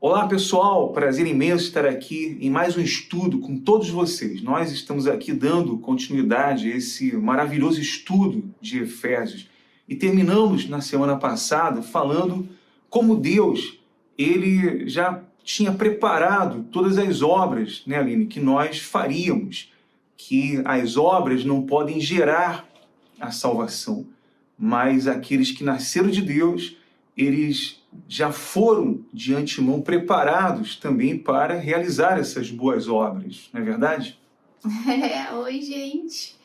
Olá pessoal, prazer imenso estar aqui em mais um estudo com todos vocês. Nós estamos aqui dando continuidade a esse maravilhoso estudo de Efésios e terminamos na semana passada falando como Deus ele já tinha preparado todas as obras, né, Aline, que nós faríamos, que as obras não podem gerar a salvação, mas aqueles que nasceram de Deus, eles já foram de antemão preparados também para realizar essas boas obras, não é verdade? Oi, gente!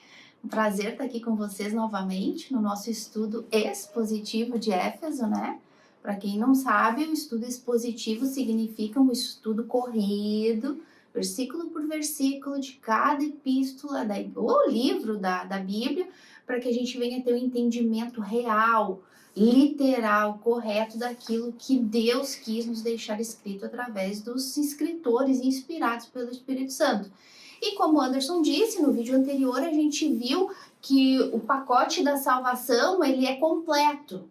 Um prazer estar aqui com vocês novamente no nosso estudo expositivo de Éfeso, né? Para quem não sabe, o estudo expositivo significa um estudo corrido, versículo por versículo, de cada epístola ou livro da Bíblia, para que a gente venha ter um entendimento real, literal, correto daquilo que Deus quis nos deixar escrito através dos escritores inspirados pelo Espírito Santo. E como o Anderson disse, no vídeo anterior a gente viu que o pacote da salvação ele é completo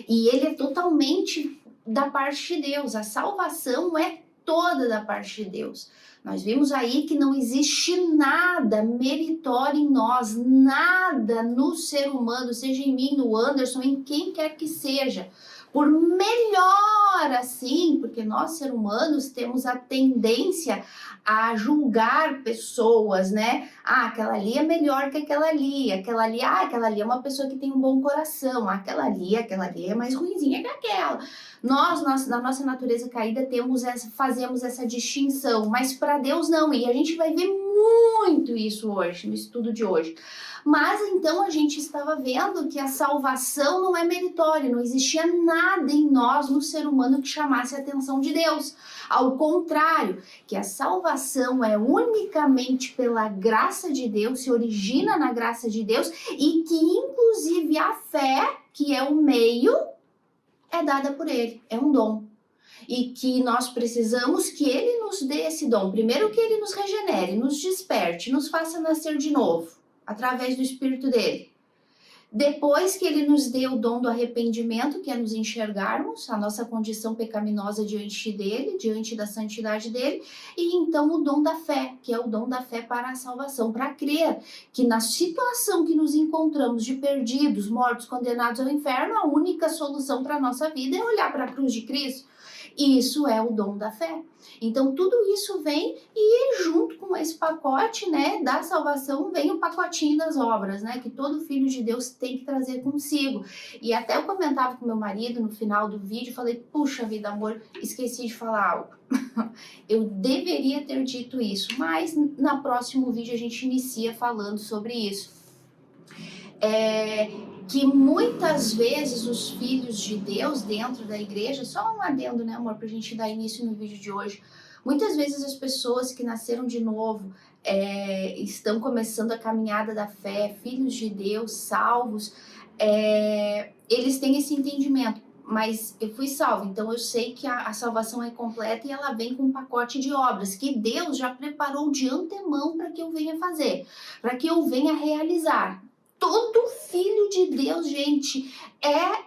e ele é totalmente da parte de Deus. A salvação é toda da parte de Deus. Nós vimos aí que não existe nada meritório em nós, nada no ser humano, seja em mim, no Anderson, em quem quer que seja. Por melhor assim, porque nós, seres humanos, temos a tendência a julgar pessoas, né? Ah, aquela ali é melhor que aquela ali é uma pessoa que tem um bom coração, aquela ali é mais ruinzinha que aquela. Nós, na nossa natureza caída, fazemos essa distinção, mas para Deus não, e a gente vai ver muito isso hoje, no estudo de hoje. Mas então a gente estava vendo que a salvação não é meritória, não existia nada em nós, no ser humano, que chamasse a atenção de Deus. Ao contrário, que a salvação é unicamente pela graça de Deus, se origina na graça de Deus e que inclusive a fé, que é o meio, é dada por Ele, é um dom. E que nós precisamos que Ele nos dê esse dom. Primeiro que Ele nos regenere, nos desperte, nos faça nascer de novo, através do Espírito dele. Depois que ele nos dê o dom do arrependimento, que é nos enxergarmos a nossa condição pecaminosa diante dele, diante da santidade dele, e então o dom da fé, que é o dom da fé para a salvação, para crer que na situação que nos encontramos de perdidos, mortos, condenados ao inferno, a única solução para a nossa vida é olhar para a cruz de Cristo. Isso é o dom da fé. Então tudo isso vem e junto com esse pacote, né, da salvação vem o pacotinho das obras, né, que todo filho de Deus tem que trazer consigo. E até eu comentava com meu marido no final do vídeo, falei, puxa vida, amor, esqueci de falar algo. Eu deveria ter dito isso, mas no próximo vídeo a gente inicia falando sobre isso. Que muitas vezes os filhos de Deus dentro da igreja, só um adendo, né, amor, pra gente dar início no vídeo de hoje, muitas vezes as pessoas que nasceram de novo, estão começando a caminhada da fé, filhos de Deus, salvos, eles têm esse entendimento, mas eu fui salvo, então eu sei que a salvação é completa e ela vem com um pacote de obras que Deus já preparou de antemão para que eu venha fazer, para que eu venha realizar. Todo filho de Deus, gente, é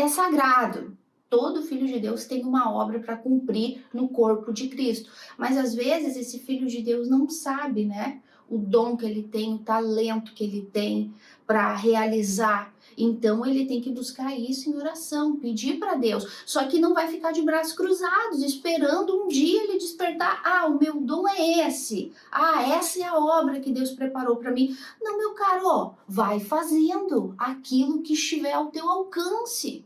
sagrado. Todo filho de Deus tem uma obra para cumprir no corpo de Cristo. Mas às vezes esse filho de Deus não sabe, né? O dom que ele tem, o talento que ele tem para realizar. Então ele tem que buscar isso em oração, pedir para Deus. Só que não vai ficar de braços cruzados, esperando um dia ele despertar. Ah, o meu dom é esse. Ah, essa é a obra que Deus preparou para mim. Não, meu caro, ó, vai fazendo aquilo que estiver ao teu alcance.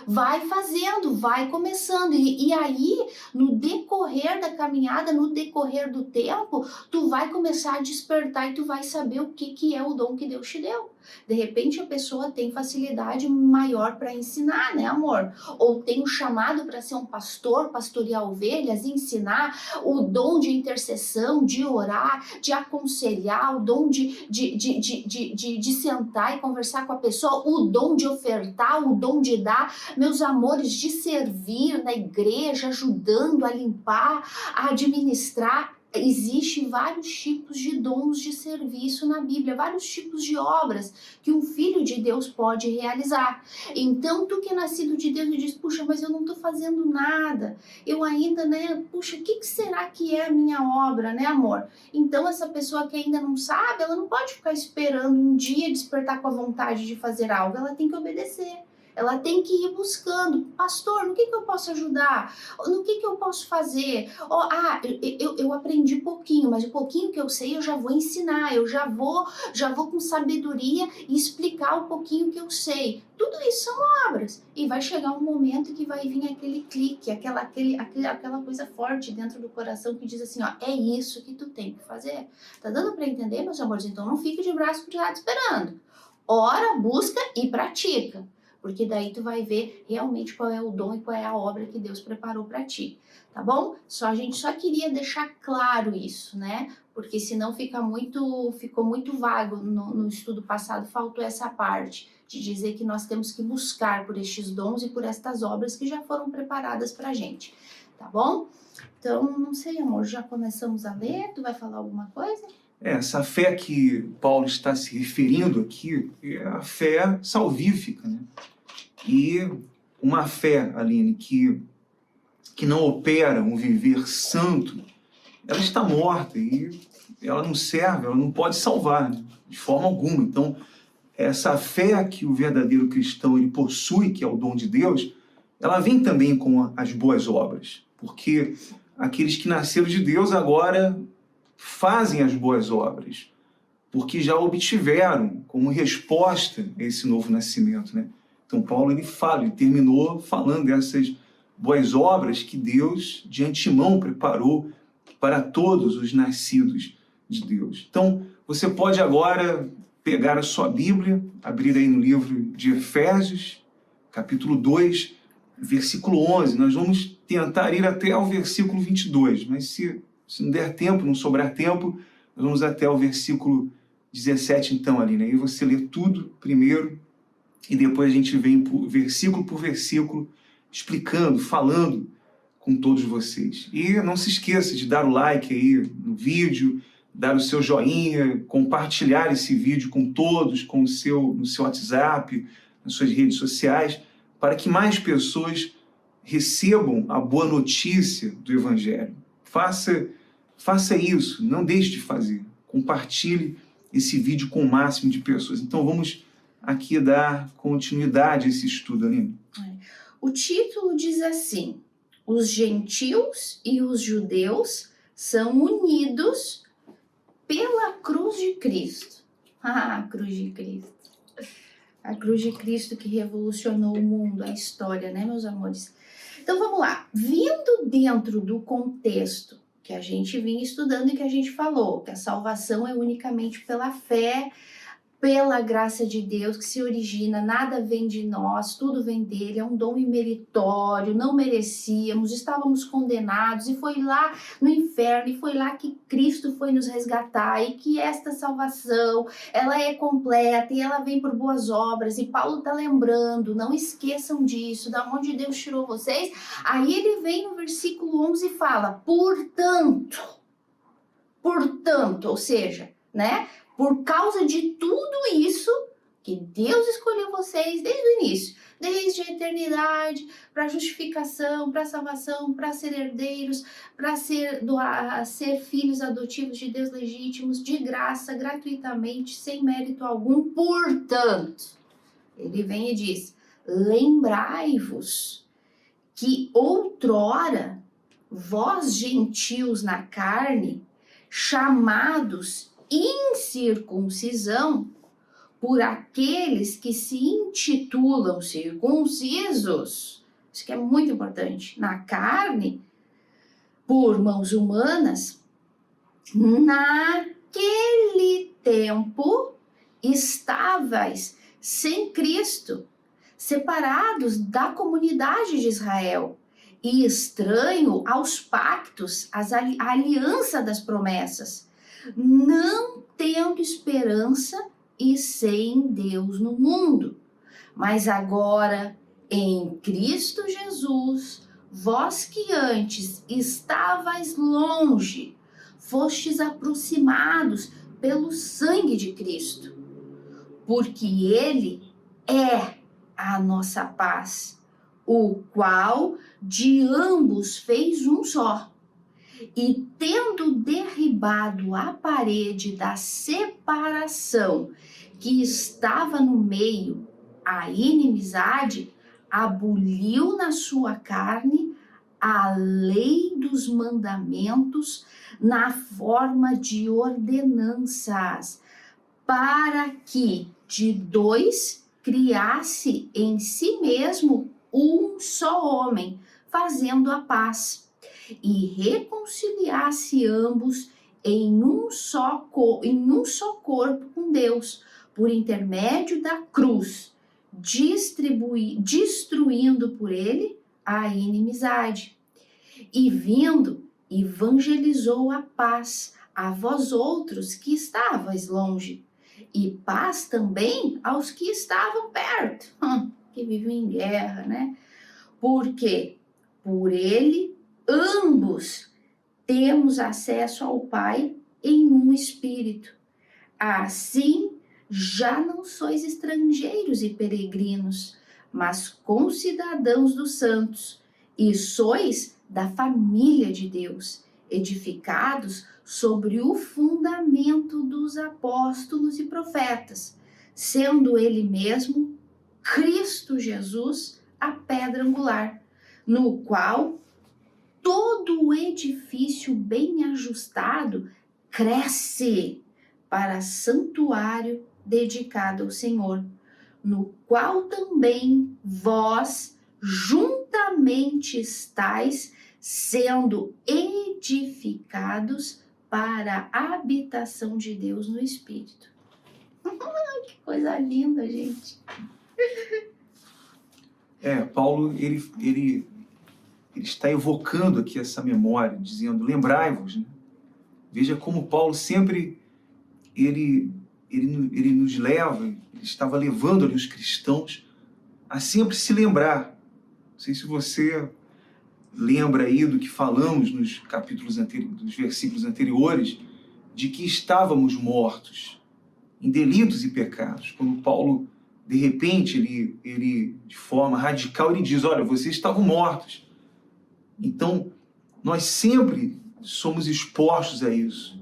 Vai fazendo, vai começando, e aí no decorrer da caminhada, no decorrer do tempo, tu vai começar a despertar e tu vai saber o que é o dom que Deus te deu. De repente a pessoa tem facilidade maior para ensinar, né, amor? Ou tem um chamado para ser um pastor, pastorear ovelhas, ensinar, o dom de intercessão, de orar, de aconselhar, o dom de sentar e conversar com a pessoa, o dom de ofertar, o dom de dar, meus amores, de servir na igreja, ajudando a limpar, a administrar. Existem vários tipos de dons de serviço na Bíblia, vários tipos de obras que um filho de Deus pode realizar. Então, tu que é nascido de Deus e diz, puxa, mas eu não estou fazendo nada, eu ainda, né, puxa, o que será que é a minha obra, né, amor? Então, essa pessoa que ainda não sabe, ela não pode ficar esperando um dia despertar com a vontade de fazer algo, ela tem que obedecer. Ela tem que ir buscando, pastor, no que eu posso ajudar? No que eu posso fazer? Eu aprendi pouquinho, mas o pouquinho que eu sei eu já vou ensinar, eu já vou com sabedoria e explicar o pouquinho que eu sei. Tudo isso são obras. E vai chegar um momento que vai vir aquele clique, aquela coisa forte dentro do coração que diz assim, ó, é isso que tu tem que fazer. Tá dando para entender, meus amores? Então não fique de braço cruzado esperando. Ora, busca e pratica. Porque daí tu vai ver realmente qual é o dom e qual é a obra que Deus preparou para ti, tá bom? A gente só queria deixar claro isso, né? Porque senão ficou muito vago no estudo passado, faltou essa parte de dizer que nós temos que buscar por estes dons e por estas obras que já foram preparadas pra gente, tá bom? Então, não sei, amor, já começamos a ler? Tu vai falar alguma coisa? Essa fé que Paulo está se referindo aqui é a fé salvífica, né? E uma fé, Aline, que não opera um viver santo, ela está morta e ela não serve, ela não pode salvar, né? De forma alguma. Então, essa fé que o verdadeiro cristão ele possui, que é o dom de Deus, ela vem também com as boas obras, porque aqueles que nasceram de Deus agora fazem as boas obras, porque já obtiveram como resposta a esse novo nascimento, né? Então Paulo ele terminou falando dessas boas obras que Deus de antemão preparou para todos os nascidos de Deus. Então você pode agora pegar a sua Bíblia, abrir aí no livro de Efésios, capítulo 2, versículo 11. Nós vamos tentar ir até ao versículo 22, mas se não der tempo, não sobrar tempo, nós vamos até o versículo 17 então, Aline. Aí você lê tudo primeiro e depois a gente vem por versículo, explicando, falando com todos vocês. E não se esqueça de dar o like aí no vídeo, dar o seu joinha, compartilhar esse vídeo com todos, no seu WhatsApp, nas suas redes sociais, para que mais pessoas recebam a boa notícia do Evangelho. Faça isso, não deixe de fazer. Compartilhe esse vídeo com o máximo de pessoas. Então vamos aqui dar continuidade a esse estudo, Aline. O título diz assim: os gentios e os judeus são unidos pela cruz de Cristo. A cruz de Cristo. A cruz de Cristo que revolucionou o mundo, a história, né, meus amores? Então vamos lá. Vindo dentro do contexto que a gente vinha estudando e que a gente falou, que a salvação é unicamente pela fé, pela graça de Deus que se origina, nada vem de nós, tudo vem dele, é um dom imeritório, não merecíamos, estávamos condenados e foi lá no inferno e foi lá que Cristo foi nos resgatar e que esta salvação, ela é completa e ela vem por boas obras e Paulo está lembrando, não esqueçam disso, da onde Deus tirou vocês. Aí ele vem no versículo 11 e fala, portanto, ou seja, né? Por causa de tudo isso que Deus escolheu vocês desde o início, desde a eternidade, para justificação, para salvação, para ser herdeiros, para ser filhos adotivos de Deus legítimos, de graça, gratuitamente, sem mérito algum. Portanto, ele vem e diz, lembrai-vos que outrora vós gentios na carne, chamados incircuncisão por aqueles que se intitulam circuncisos, isso que é muito importante, na carne, por mãos humanas, naquele tempo estavais sem Cristo, separados da comunidade de Israel e estranho aos pactos, à aliança das promessas, não tendo esperança e sem Deus no mundo. Mas agora, em Cristo Jesus, vós que antes estavais longe, fostes aproximados pelo sangue de Cristo, porque Ele é a nossa paz, o qual de ambos fez um só. E tendo derribado a parede da separação que estava no meio, a inimizade, aboliu na sua carne a lei dos mandamentos na forma de ordenanças, para que de dois criasse em si mesmo um só homem, fazendo a paz, e reconciliasse ambos em um só corpo com Deus, por intermédio da cruz, destruindo por ele a inimizade. E vindo, evangelizou a paz a vós outros que estavais longe, e paz também aos que estavam perto, que vivem em guerra, né? Porque por ele ambos temos acesso ao Pai em um espírito. Assim, já não sois estrangeiros e peregrinos, mas concidadãos dos santos, e sois da família de Deus, edificados sobre o fundamento dos apóstolos e profetas, sendo ele mesmo, Cristo Jesus, a pedra angular, no qual todo o edifício bem ajustado cresce para santuário dedicado ao Senhor, no qual também vós juntamente estáis sendo edificados para a habitação de Deus no Espírito. Que coisa linda, gente. Paulo, ele está evocando aqui essa memória, dizendo, lembrai-vos, né? Veja como Paulo sempre, ele nos leva, ele estava levando ali os cristãos a sempre se lembrar. Não sei se você lembra aí do que falamos nos capítulos anteriores, nos versículos anteriores, de que estávamos mortos em delitos e pecados. Quando Paulo, de repente, ele de forma radical, ele diz, olha, vocês estavam mortos. Então, nós sempre somos expostos a isso,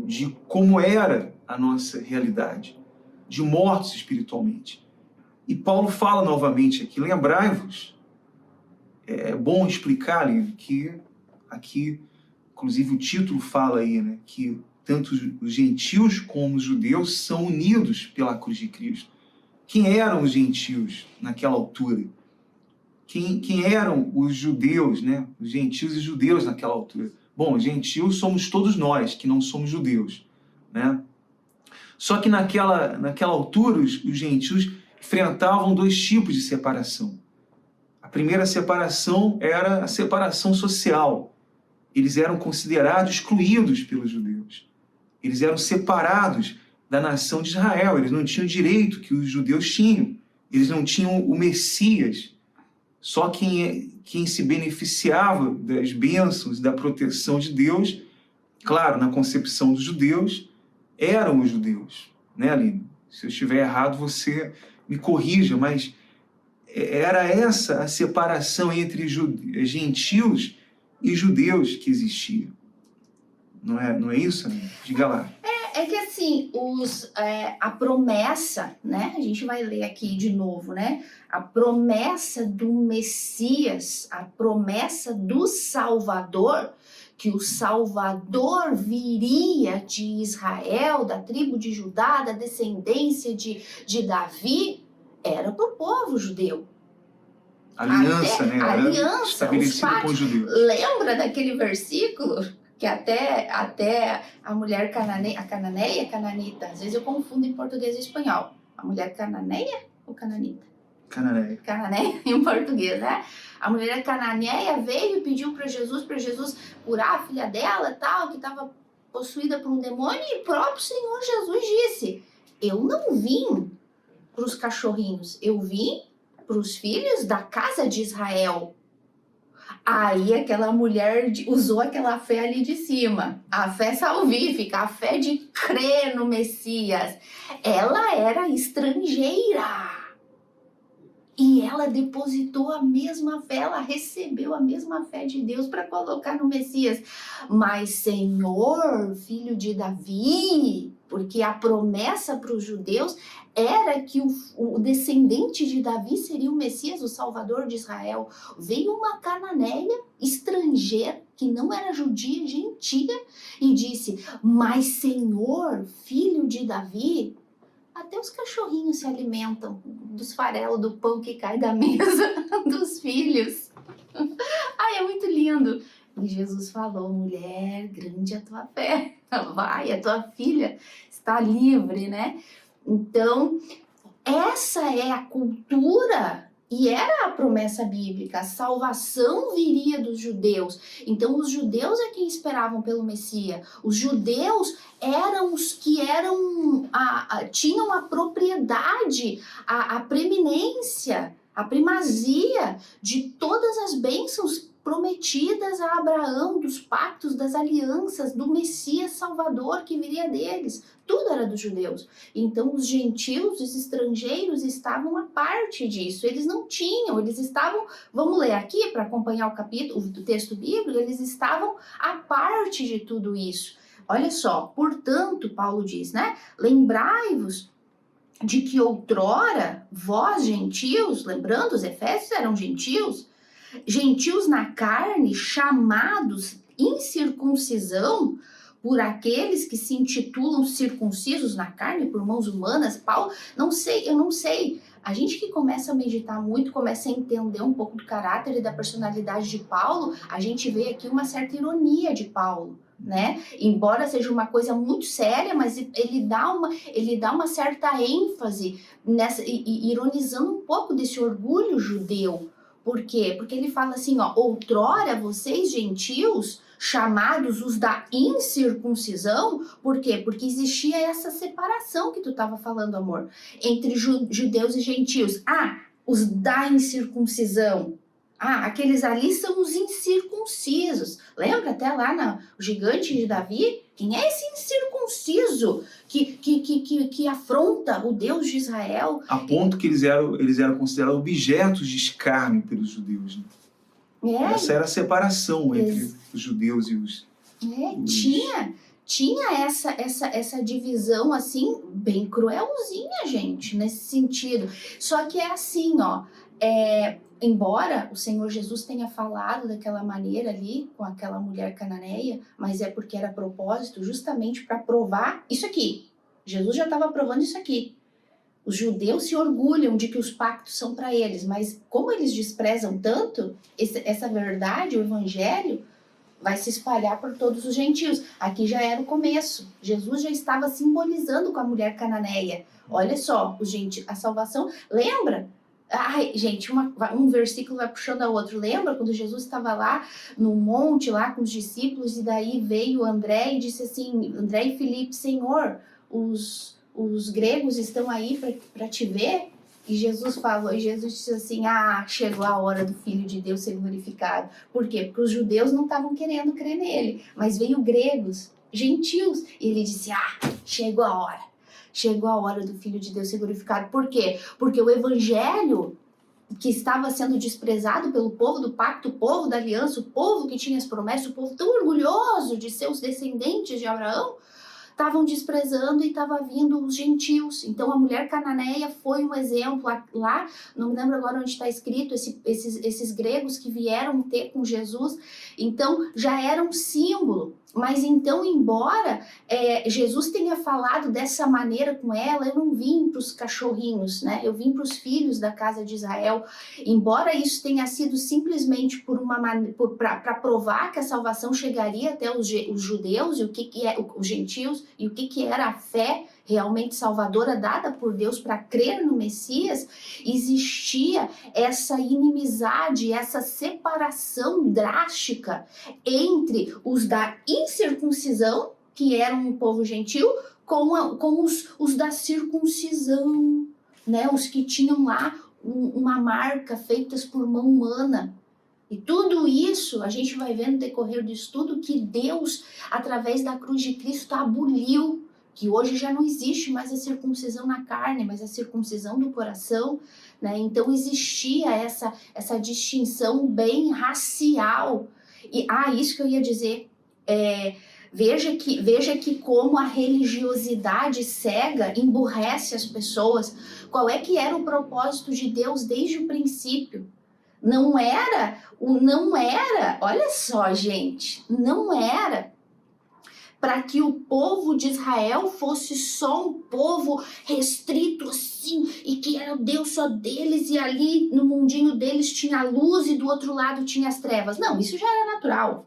de como era a nossa realidade, de mortos espiritualmente. E Paulo fala novamente aqui, lembrai-vos, é bom explicar ali que aqui, inclusive o título fala aí, né, que tanto os gentios como os judeus são unidos pela cruz de Cristo. Quem eram os gentios naquela altura? Quem eram os judeus, né? Os gentios e judeus naquela altura? Bom, gentios somos todos nós, que não somos judeus, né? Só que naquela altura, os gentios enfrentavam dois tipos de separação. A primeira separação era a separação social. Eles eram considerados excluídos pelos judeus. Eles eram separados da nação de Israel. Eles não tinham o direito que os judeus tinham. Eles não tinham o Messias. Só quem se beneficiava das bênçãos e da proteção de Deus, claro, na concepção dos judeus, eram os judeus. Né, Aline? Se eu estiver errado, você me corrija, mas era essa a separação entre gentios e judeus que existia. Não é isso, Aline? Diga lá. É que assim, a promessa, né? A gente vai ler aqui de novo, né? A promessa do Messias, a promessa do Salvador, que o Salvador viria de Israel, da tribo de Judá, da descendência de Davi, era para o povo judeu. Aliança, né? Aliança, estabelecida com os judeus. Lembra daquele versículo? Que até a mulher cananita, às vezes eu confundo em português e espanhol. A mulher cananeia ou cananita? Cananeia. Cananeia em português, né? A mulher cananeia veio e pediu para Jesus curar a filha dela, tal, que estava possuída por um demônio, e o próprio Senhor Jesus disse, eu não vim para os cachorrinhos, eu vim para os filhos da casa de Israel. Aí aquela mulher usou aquela fé ali de cima, a fé salvífica, a fé de crer no Messias. Ela era estrangeira e ela depositou a mesma fé, ela recebeu a mesma fé de Deus para colocar no Messias. Mas Senhor, filho de Davi, porque a promessa para os judeus era que o descendente de Davi seria o Messias, o Salvador de Israel. Veio uma cananeia estrangeira, que não era judia, gentia, e disse: mas Senhor, filho de Davi, até os cachorrinhos se alimentam dos farelos do pão que cai da mesa dos filhos. Ai, é muito lindo. E Jesus falou: mulher, grande é a tua fé. Vai, a tua filha está livre, né? Então, essa é a cultura e era a promessa bíblica. A salvação viria dos judeus. Então, os judeus é quem esperavam pelo Messias. Os judeus eram os que tinham a propriedade, a preeminência, a primazia de todas as bênçãos prometidas a Abraão, dos pactos, das alianças, do Messias Salvador que viria deles. Tudo era dos judeus. Então os gentios, os estrangeiros estavam à parte disso. Eles não tinham, eles estavam, vamos ler aqui para acompanhar o capítulo, o texto bíblico, eles estavam à parte de tudo isso. Olha só, portanto, Paulo diz, né? Lembrai-vos de que outrora vós gentios, lembrando, os efésios eram gentios na carne, chamados incircuncisão por aqueles que se intitulam circuncisos na carne por mãos humanas. Paulo, eu não sei. A gente que começa a meditar muito, começa a entender um pouco do caráter e da personalidade de Paulo, a gente vê aqui uma certa ironia de Paulo, né? Embora seja uma coisa muito séria, mas ele dá uma certa ênfase nessa, ironizando um pouco desse orgulho judeu. Por quê? Porque ele fala assim, ó: outrora vocês gentios, chamados os da incircuncisão. Por quê? Porque existia essa separação que tu estava falando, amor, entre judeus e gentios. Os da incircuncisão. Aqueles ali são os incircuncisos. Lembra até lá o gigante de Davi? Quem é esse incircunciso que afronta o Deus de Israel? A ponto que eles eram considerados objetos de escárnio pelos judeus. Né? Essa era a separação entre os judeus e os... Tinha essa divisão, assim, bem cruelzinha, gente, nesse sentido. Só que é assim, ó... Embora o Senhor Jesus tenha falado daquela maneira ali com aquela mulher cananeia, mas é porque era propósito justamente para provar isso aqui. Jesus já estava provando isso aqui. Os judeus se orgulham de que os pactos são para eles, mas como eles desprezam tanto, essa verdade, o evangelho, vai se espalhar por todos os gentios. Aqui já era o começo. Jesus já estava simbolizando com a mulher cananeia. Olha só, a salvação, lembra? Ai, gente, um versículo vai puxando a outro. Lembra quando Jesus estava lá no monte, lá com os discípulos, e daí veio André e disse assim, André e Filipe: Senhor, os gregos estão aí para te ver? E Jesus disse assim: chegou a hora do Filho de Deus ser glorificado. Por quê? Porque os judeus não estavam querendo crer nele, mas veio gregos, gentios, e ele disse: chegou a hora. Chegou a hora do Filho de Deus ser glorificado. Por quê? Porque o evangelho que estava sendo desprezado pelo povo do pacto, o povo da aliança, o povo que tinha as promessas, o povo tão orgulhoso de ser os descendentes de Abraão, estavam desprezando e estava vindo os gentios. Então a mulher cananeia foi um exemplo. Lá, não me lembro agora onde está escrito, esses gregos que vieram ter com Jesus, então já era um símbolo. Mas então, embora Jesus tenha falado dessa maneira com ela, eu não vim para os cachorrinhos, né? Eu vim para os filhos da casa de Israel. Embora isso tenha sido simplesmente para provar que a salvação chegaria até os judeus e os gentios, e o que era a fé realmente salvadora dada por Deus para crer no Messias, existia essa inimizade, essa separação drástica entre os da incircuncisão, que eram um povo gentil, com os da circuncisão, né? Os que tinham lá uma marca feitas por mão humana. E tudo isso a gente vai ver no decorrer do estudo que Deus, através da cruz de Cristo, aboliu, que hoje já não existe mais a circuncisão na carne, mas a circuncisão do coração, né? Então existia essa distinção bem racial. E isso que eu ia dizer, veja que como a religiosidade cega emburrece as pessoas. Qual é que era o propósito de Deus desde o princípio? Não era, olha só, gente, não era para que o povo de Israel fosse só um povo restrito assim, e que era o Deus só deles, e ali no mundinho deles tinha a luz e do outro lado tinha as trevas. Não, isso já era natural.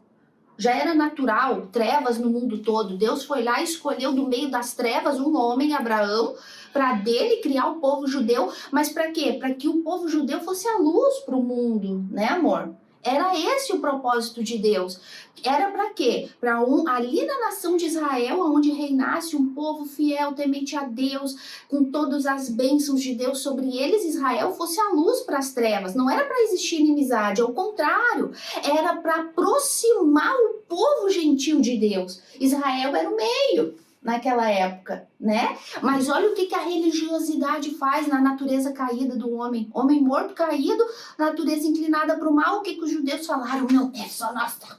Já era natural, trevas no mundo todo. Deus foi lá e escolheu do meio das trevas um homem, Abraão, para dele criar o povo judeu. Mas para quê? Para que o povo judeu fosse a luz para o mundo, né, amor? Era esse o propósito de Deus. Era para quê? Para ali na nação de Israel, onde reinasse um povo fiel, temente a Deus, com todas as bênçãos de Deus sobre eles, Israel fosse a luz para as trevas. Não era para existir inimizade, ao contrário, era para aproximar o povo gentil de Deus. Israel era o meio naquela época, né? Mas olha o que a religiosidade faz na natureza caída do homem. Homem morto, caído, natureza inclinada para o mal. O que os judeus falaram? Não, é só nossa.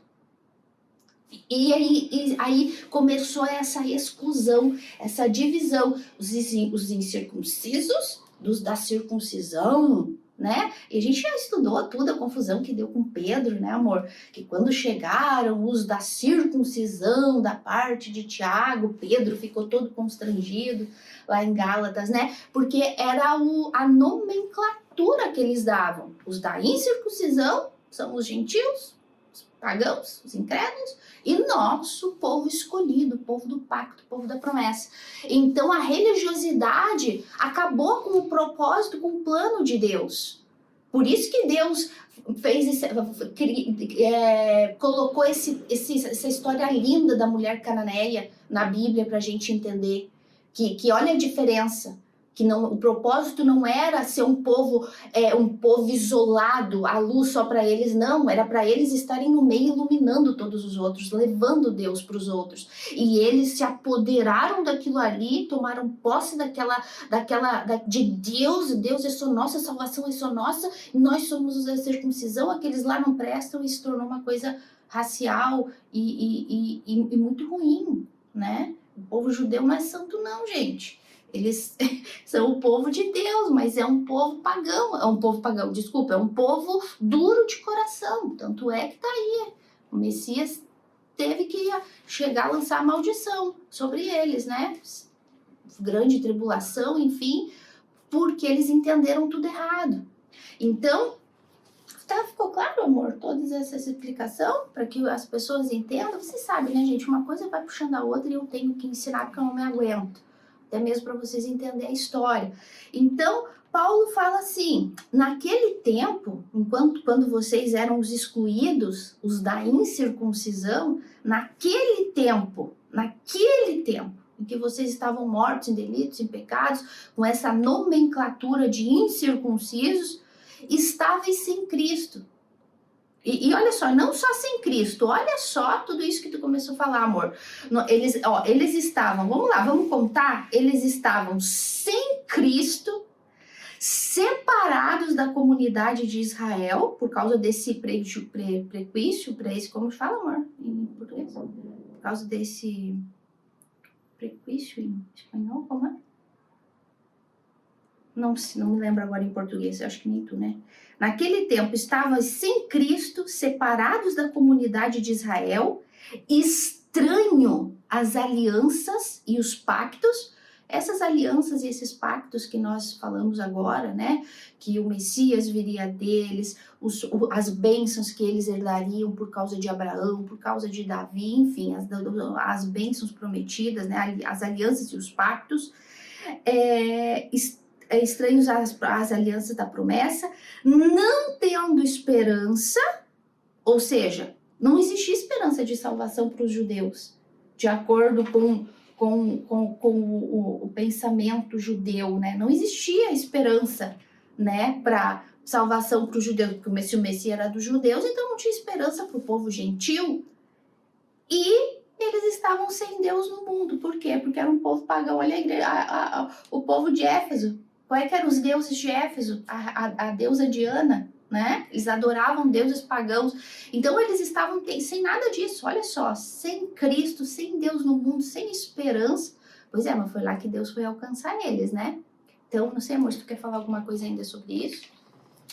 E aí começou essa exclusão, essa divisão. Os incircuncisos dos da circuncisão, né? E a gente já estudou tudo, a confusão que deu com Pedro, né, amor? Que quando chegaram os da circuncisão da parte de Tiago, Pedro ficou todo constrangido lá em Gálatas, né? Porque era a nomenclatura que eles davam. Os da incircuncisão são os gentios, os pagãos, os incrédulos, e nosso povo escolhido, o povo do pacto, o povo da promessa. Então a religiosidade acabou com o propósito, com o plano de Deus. Por isso que Deus colocou essa história linda da mulher cananeia na Bíblia para a gente entender que olha a diferença. Que não, o propósito não era ser um povo isolado, a luz só para eles, não. Era para eles estarem no meio, iluminando todos os outros, levando Deus para os outros. E eles se apoderaram daquilo ali, tomaram posse de Deus. Deus é só nossa, a salvação é só nossa. Nós somos os da circuncisão, aqueles lá não prestam, e se tornou uma coisa racial e muito ruim, né? O povo judeu não é santo não, gente. Eles são o povo de Deus, mas é um povo pagão, é um povo duro de coração. Tanto é que tá aí. O Messias teve que chegar a lançar a maldição sobre eles, né? Grande tribulação, enfim, porque eles entenderam tudo errado. Então, ficou claro, amor, toda essa explicação para que as pessoas entendam? Você sabe, né, gente? Uma coisa vai puxando a outra e eu tenho que ensinar porque eu não me aguento. Até mesmo para vocês entenderem a história. Então, Paulo fala assim, naquele tempo, quando vocês eram os excluídos, os da incircuncisão, naquele tempo, em que vocês estavam mortos em delitos, em pecados, com essa nomenclatura de incircuncisos, estáveis sem Cristo. E olha só, não só sem Cristo, olha só tudo isso que tu começou a falar, amor. Eles estavam, vamos lá, vamos contar? Eles estavam sem Cristo, separados da comunidade de Israel, por causa desse prejuízo, como fala, amor, em português? Por causa desse prejuízo em espanhol, como é? Não me lembro agora em português, eu acho que nem tu, né? Naquele tempo, estavam sem Cristo, separados da comunidade de Israel, estranho às alianças e os pactos. Essas alianças e esses pactos que nós falamos agora, né? Que o Messias viria deles, as bênçãos que eles herdariam por causa de Abraão, por causa de Davi, enfim, as bênçãos prometidas, né? As alianças e os pactos. Estranhos às alianças da promessa, não tendo esperança, ou seja, não existia esperança de salvação para os judeus, de acordo com o pensamento judeu, né? Não existia esperança, né, para salvação para os judeus, porque o Messias era dos judeus, então não tinha esperança para o povo gentil. E eles estavam sem Deus no mundo. Por quê? Porque era um povo pagão. Olha a igreja, o povo de Éfeso. Qual é que eram os deuses de Éfeso? A deusa Diana, né? Eles adoravam deuses pagãos. Então eles estavam sem nada disso. Olha só, sem Cristo, sem Deus no mundo, sem esperança. Pois é, mas foi lá que Deus foi alcançar eles, né? Então, não sei, amor, se tu quer falar alguma coisa ainda sobre isso?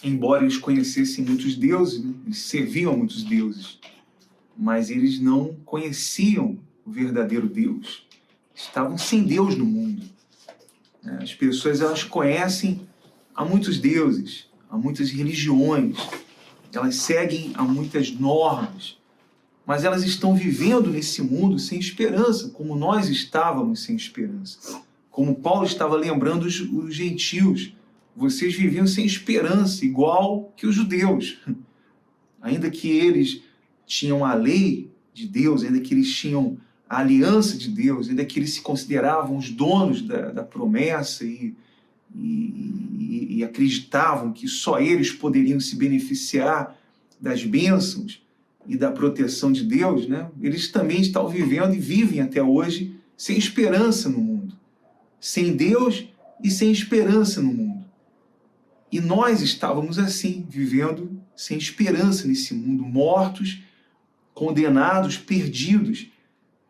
Embora eles conhecessem muitos deuses, né? Eles serviam a muitos deuses, mas eles não conheciam o verdadeiro Deus. Estavam sem Deus no mundo. As pessoas, elas conhecem a muitos deuses, a muitas religiões, elas seguem a muitas normas, mas elas estão vivendo nesse mundo sem esperança, como nós estávamos sem esperança. Como Paulo estava lembrando os gentios, vocês viviam sem esperança, igual que os judeus. Ainda que eles tinham a lei de Deus, ainda que eles tinham a aliança de Deus, ainda que eles se consideravam os donos da promessa e acreditavam que só eles poderiam se beneficiar das bênçãos e da proteção de Deus, né? Eles também estão vivendo e vivem até hoje sem esperança no mundo. Sem Deus e sem esperança no mundo. E nós estávamos assim, vivendo sem esperança nesse mundo, mortos, condenados, perdidos.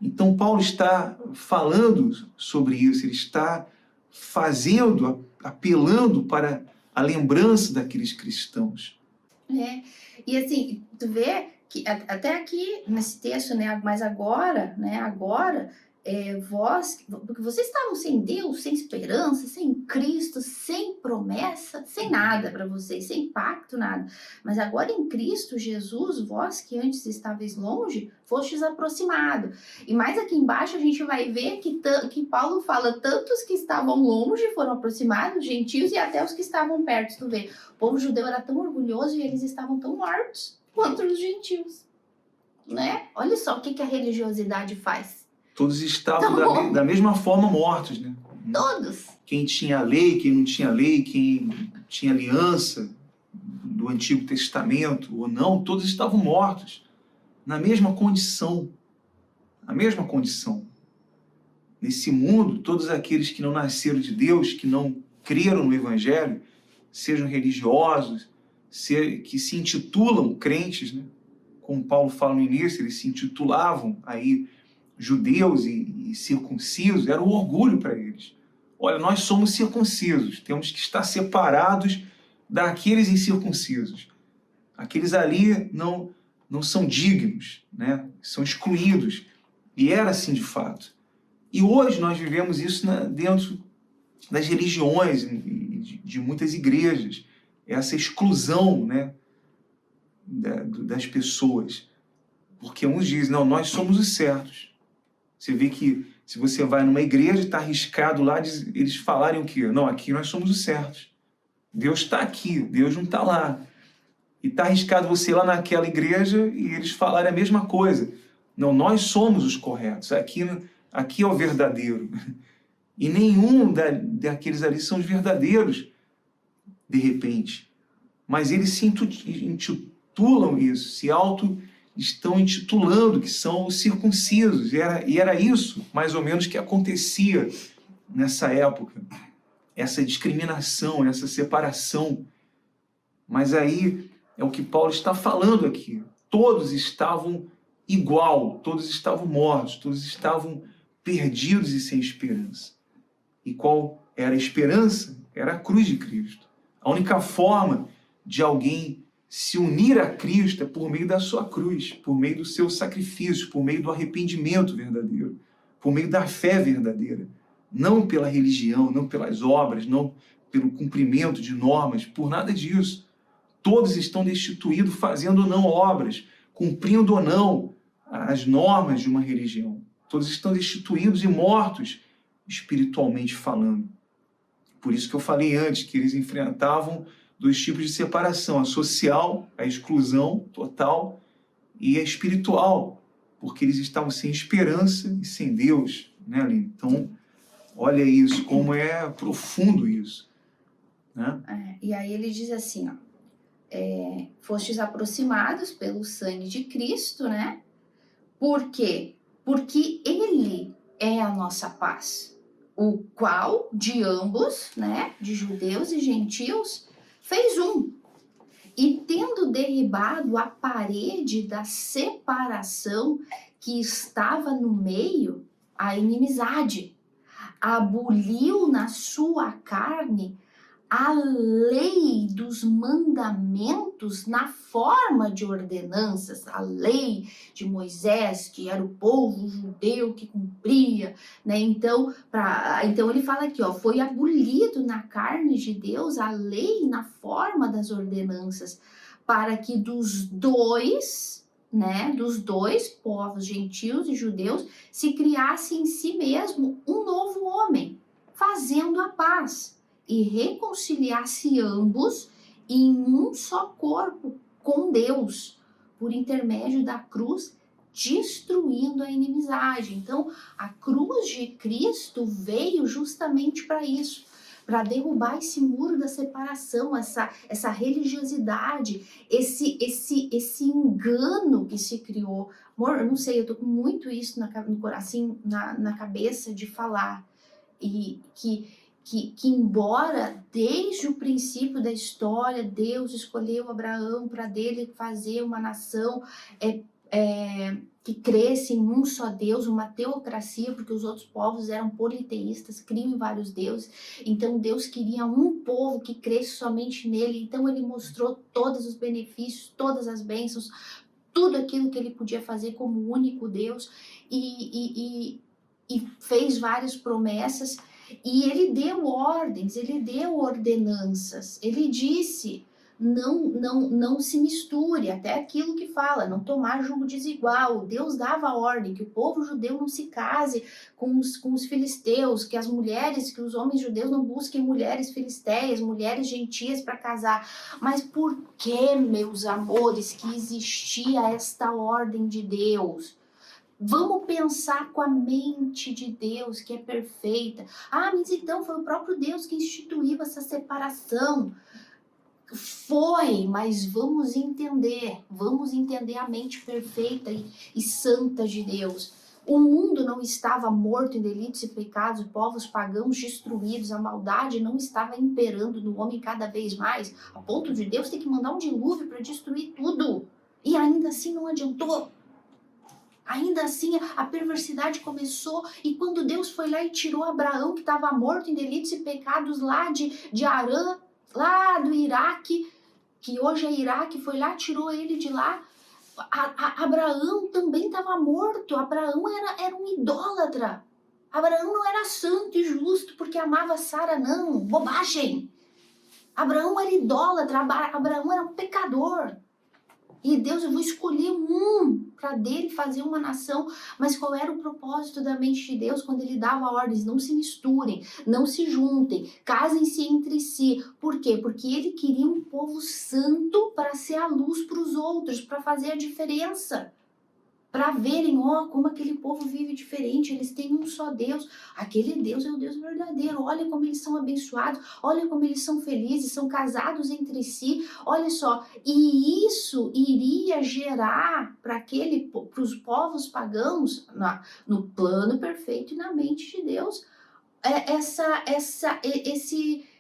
Então Paulo está falando sobre isso, ele está apelando para a lembrança daqueles cristãos. E assim, tu vê que até aqui nesse texto, né, mas agora, né, porque vocês estavam sem Deus, sem esperança, sem Cristo, sem promessa, sem nada para vocês, sem pacto, nada. Mas agora em Cristo Jesus, vós que antes estáveis longe, fostes aproximados. E mais aqui embaixo a gente vai ver que Paulo fala, tantos que estavam longe foram aproximados, gentios e até os que estavam perto. Tu vê, o povo judeu era tão orgulhoso e eles estavam tão mortos quanto os gentios, né? Olha só o que a religiosidade faz. Todos estavam da mesma forma mortos, né? Todos. Quem tinha lei, quem não tinha lei, quem tinha aliança do Antigo Testamento ou não, todos estavam mortos. Na mesma condição. Na mesma condição. Nesse mundo, todos aqueles que não nasceram de Deus, que não creram no Evangelho, sejam religiosos, que se intitulam crentes, né? Como Paulo fala no início, eles se intitulavam aí judeus e circuncisos, era um orgulho para eles. Olha, nós somos circuncisos, temos que estar separados daqueles incircuncisos. Aqueles ali não são dignos, né? São excluídos. E era assim de fato. E hoje nós vivemos isso dentro das religiões, de muitas igrejas, essa exclusão, né, das pessoas. Porque uns dizem, não, nós somos os certos. Você vê que se você vai numa igreja, está arriscado lá eles falarem o quê? Não, aqui nós somos os certos. Deus está aqui, Deus não está lá. E está arriscado você ir lá naquela igreja e eles falarem a mesma coisa. Não, nós somos os corretos, aqui é o verdadeiro. E nenhum daqueles ali são os verdadeiros, de repente. Mas eles se intitulam isso, estão intitulando que são os circuncisos. E era isso, mais ou menos, que acontecia nessa época. Essa discriminação, essa separação. Mas aí é o que Paulo está falando aqui. Todos estavam igual, todos estavam mortos, todos estavam perdidos e sem esperança. E qual era a esperança? Era a cruz de Cristo. A única forma de alguém se unir a Cristo é por meio da sua cruz, por meio do seu sacrifício, por meio do arrependimento verdadeiro, por meio da fé verdadeira. Não pela religião, não pelas obras, não pelo cumprimento de normas, por nada disso. Todos estão destituídos, fazendo ou não obras, cumprindo ou não as normas de uma religião. Todos estão destituídos e mortos, espiritualmente falando. Por isso que eu falei antes, que eles enfrentavam dois tipos de separação, a social, a exclusão total, e a espiritual, porque eles estavam sem esperança e sem Deus, né, Aline? Então, olha isso, como é profundo isso, né? E aí ele diz assim, ó, fostes aproximados pelo sangue de Cristo, né? Por quê? Porque Ele é a nossa paz, o qual de ambos, né, de judeus e gentios, fez um. E tendo derribado a parede da separação que estava no meio, a inimizade, aboliu na sua carne a lei dos mandamentos na forma de ordenanças, a lei de Moisés, que era o povo judeu que cumpria, né? Então ele fala aqui, ó, foi abolido na carne de Deus a lei na forma das ordenanças, para que dos dois povos, gentios e judeus, se criasse em si mesmo um novo homem, fazendo a paz e reconciliasse ambos em um só corpo com Deus, por intermédio da cruz, destruindo a inimizade. Então, a cruz de Cristo veio justamente para isso, para derrubar esse muro da separação, essa religiosidade, esse engano que se criou. Amor, eu não sei, eu tô com muito isso no coração, na cabeça de falar, e que embora desde o princípio da história Deus escolheu Abraão para dele fazer uma nação que cresce em um só Deus, uma teocracia, porque os outros povos eram politeístas, criam em vários deuses. Então Deus queria um povo que cresce somente nele. Então ele mostrou todos os benefícios, todas as bênçãos, tudo aquilo que ele podia fazer como único Deus, e fez várias promessas. E ele deu ordens, ele deu ordenanças, ele disse, não se misture, até aquilo que fala, não tomar jugo desigual. Deus dava ordem que o povo judeu não se case com os filisteus, que as mulheres, que os homens judeus não busquem mulheres filisteias, mulheres gentias para casar. Mas por que, meus amores, que existia esta ordem de Deus? Vamos pensar com a mente de Deus, que é perfeita. Ah, mas então foi o próprio Deus que instituiu essa separação. Foi, mas vamos entender a mente perfeita e santa de Deus. O mundo não estava morto em delitos e pecados, povos pagãos destruídos, a maldade não estava imperando no homem cada vez mais, a ponto de Deus ter que mandar um dilúvio para destruir tudo. E ainda assim não adiantou. Ainda assim, a perversidade começou, e quando Deus foi lá e tirou Abraão, que estava morto em delitos e pecados lá de Arã, lá do Iraque, que hoje é Iraque, foi lá, tirou ele de lá. Abraão também estava morto. Abraão era um idólatra. Abraão não era santo e justo porque amava Sara, não. Bobagem. Abraão era idólatra, Abraão era um pecador. E Deus, eu vou escolher um para dele fazer uma nação. Mas qual era o propósito da mente de Deus quando ele dava ordens? Não se misturem, não se juntem, casem-se entre si. Por quê? Porque ele queria um povo santo para ser a luz para os outros, para fazer a diferença. Para verem, ó, como aquele povo vive diferente, eles têm um só Deus. Aquele Deus é o Deus verdadeiro. Olha como eles são abençoados, olha como eles são felizes, são casados entre si. Olha só, e isso iria gerar para os povos pagãos, no plano perfeito e na mente de Deus,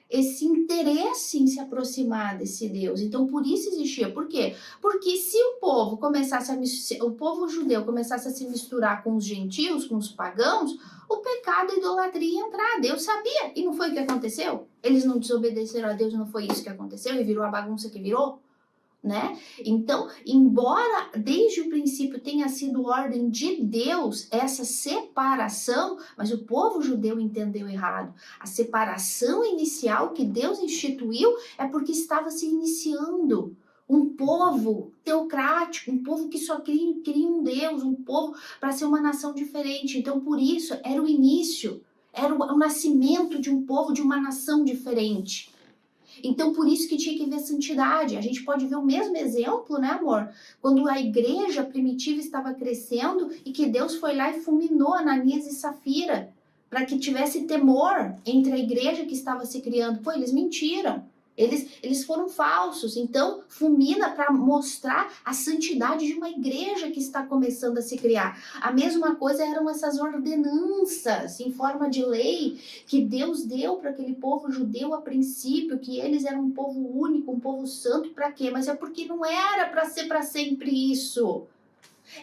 esse interesse em se aproximar desse Deus. Então, por isso existia. Por quê? Porque se o povo judeu começasse a se misturar com os gentios, com os pagãos, o pecado e a idolatria ia entrar. Deus sabia. E não foi o que aconteceu? Eles não desobedeceram a Deus e não foi isso que aconteceu? E virou a bagunça que virou? Né? Então, embora desde o princípio tenha sido ordem de Deus essa separação, mas o povo judeu entendeu errado. A separação inicial que Deus instituiu é porque estava se iniciando um povo teocrático, um povo que só queria um Deus, um povo para ser uma nação diferente. Então, por isso, era o início, era o nascimento de um povo, de uma nação diferente. Então, por isso que tinha que ver santidade. A gente pode ver o mesmo exemplo, né, amor? Quando a igreja primitiva estava crescendo e que Deus foi lá e fulminou Ananias e Safira para que tivesse temor entre a igreja que estava se criando. Pô, eles mentiram. Eles foram falsos, então fulmina para mostrar a santidade de uma igreja que está começando a se criar. A mesma coisa eram essas ordenanças em forma de lei que Deus deu para aquele povo judeu a princípio, que eles eram um povo único, um povo santo, para quê? Mas é porque não era para ser para sempre isso.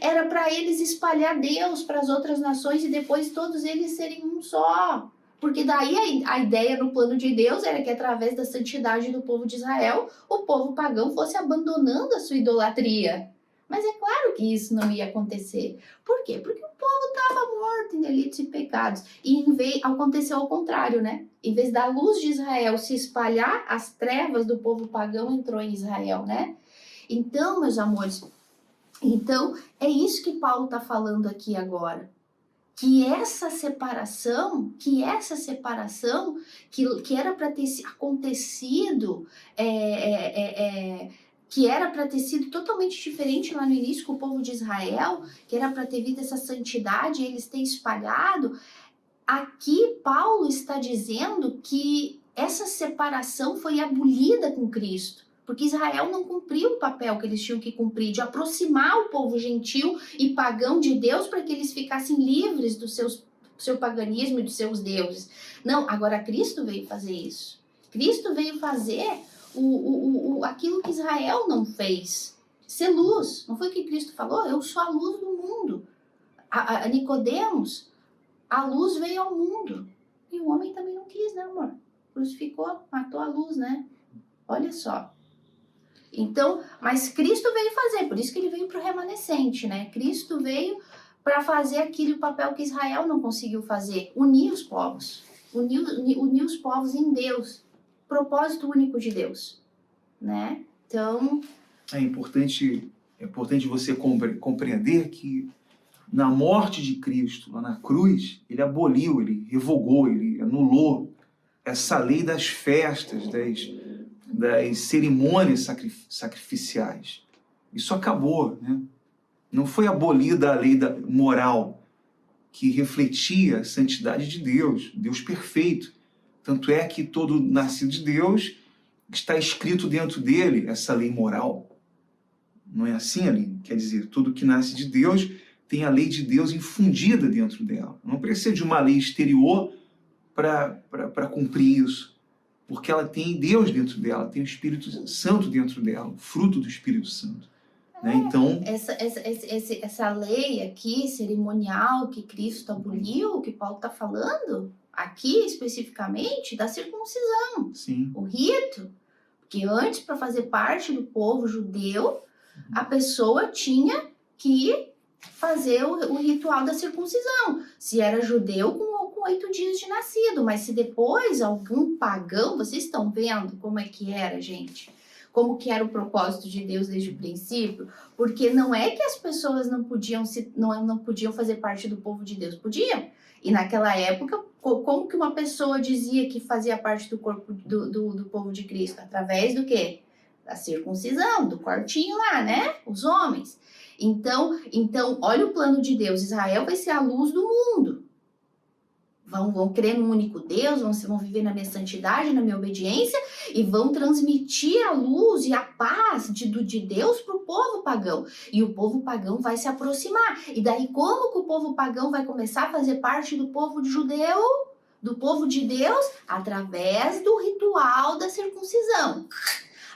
Era para eles espalhar Deus para as outras nações e depois todos eles serem um só. Porque daí a ideia no plano de Deus era que através da santidade do povo de Israel, o povo pagão fosse abandonando a sua idolatria. Mas é claro que isso não ia acontecer. Por quê? Porque o povo estava morto em delitos e pecados. E aconteceu ao contrário, né? Em vez da luz de Israel se espalhar, as trevas do povo pagão entrou em Israel, né? Então, meus amores, é isso que Paulo está falando aqui agora. Que essa separação que era para ter acontecido, que era para ter sido totalmente diferente lá no início com o povo de Israel, que era para ter vindo essa santidade, eles terem espalhado, aqui Paulo está dizendo que essa separação foi abolida com Cristo. Porque Israel não cumpriu o papel que eles tinham que cumprir, de aproximar o povo gentil e pagão de Deus para que eles ficassem livres do seu paganismo e dos seus deuses. Não, agora Cristo veio fazer isso. Cristo veio fazer aquilo que Israel não fez. Ser luz. Não foi o que Cristo falou? Eu sou a luz do mundo. A Nicodemos, a luz veio ao mundo. E o homem também não quis, né, amor? Crucificou, matou a luz, né? Olha só. Então, mas Cristo veio fazer, por isso que ele veio para o remanescente, né? Cristo veio para fazer aquele papel que Israel não conseguiu fazer, unir os povos, unir os povos em Deus, propósito único de Deus, né? Então... É importante você compreender que na morte de Cristo, lá na cruz, ele aboliu, ele revogou, ele anulou essa lei das festas, das cerimônias sacrificiais. Isso acabou, né? Não foi abolida a lei da moral que refletia a santidade de Deus, Deus perfeito. Tanto é que todo nascido de Deus está escrito dentro dele essa lei moral. Não é assim, Aline? Quer dizer, tudo que nasce de Deus tem a lei de Deus infundida dentro dela. Não precisa de uma lei exterior para cumprir isso. Porque ela tem Deus dentro dela, tem o Espírito Santo dentro dela, o fruto do Espírito Santo. Né? Então, essa lei aqui, cerimonial, que Cristo aboliu, que Paulo está falando, aqui especificamente, da circuncisão. Sim. O rito. Porque antes, para fazer parte do povo judeu, a pessoa tinha que fazer o ritual da circuncisão. Se era judeu, com 8 dias de nascido, mas se depois algum pagão, vocês estão vendo como é que era, gente? Como que era o propósito de Deus desde o princípio? Porque não é que as pessoas não podiam fazer parte do povo de Deus, podiam. E naquela época, como que uma pessoa dizia que fazia parte do corpo do povo de Cristo? Através do quê? Da circuncisão, do cortinho lá, né? Os homens. Então, olha o plano de Deus. Israel vai ser a luz do mundo. Vão crer no único Deus, vão viver na minha santidade, na minha obediência e vão transmitir a luz e a paz de Deus para o povo pagão. E o povo pagão vai se aproximar. E daí como que o povo pagão vai começar a fazer parte do povo judeu? Do povo de Deus? Através do ritual da circuncisão.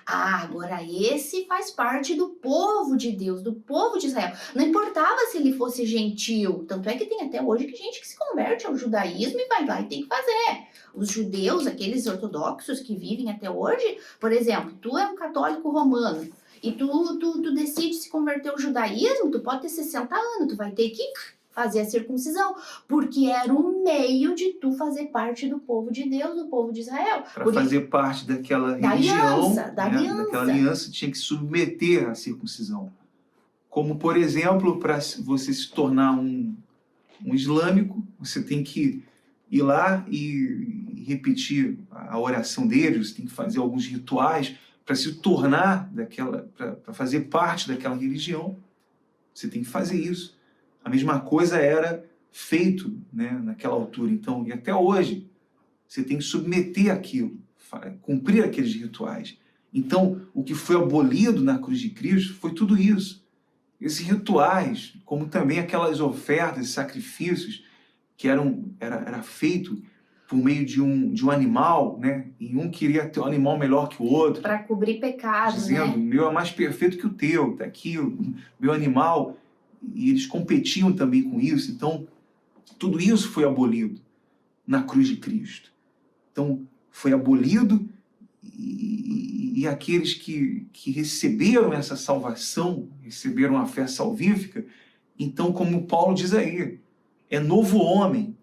Agora esse faz parte do povo de Deus, do povo de Israel. Não importava se ele fosse gentil. Tanto é que tem até hoje gente que se converte ao judaísmo e vai lá e tem que fazer. Os judeus, aqueles ortodoxos que vivem até hoje, por exemplo, tu é um católico romano e tu decide se converter ao judaísmo, tu pode ter 60 anos, tu vai ter que fazer a circuncisão, porque era um meio de tu fazer parte do povo de Deus, do povo de Israel. Para fazer parte daquela religião, daquela aliança, tinha que submeter à circuncisão. Como, por exemplo, para você se tornar um islâmico, você tem que ir lá e repetir a oração deles, você tem que fazer alguns rituais para se tornar para fazer parte daquela religião. Você tem que fazer isso. A mesma coisa era feito, né, naquela altura. Então, e até hoje, você tem que submeter aquilo. cumprir aqueles rituais. Então, o que foi abolido na cruz de Cristo foi tudo isso. Esses rituais, como também aquelas ofertas e sacrifícios que era feito por meio de um animal, né? E um queria ter um animal melhor que o outro. Para cobrir pecado, dizendo, né? o meu é mais perfeito que o teu, tá aqui o meu animal. E eles competiam também com isso. Então, tudo isso foi abolido na cruz de Cristo. Então, foi abolido e aqueles que receberam essa salvação, receberam a fé salvífica, então, como Paulo diz aí, é novo homem.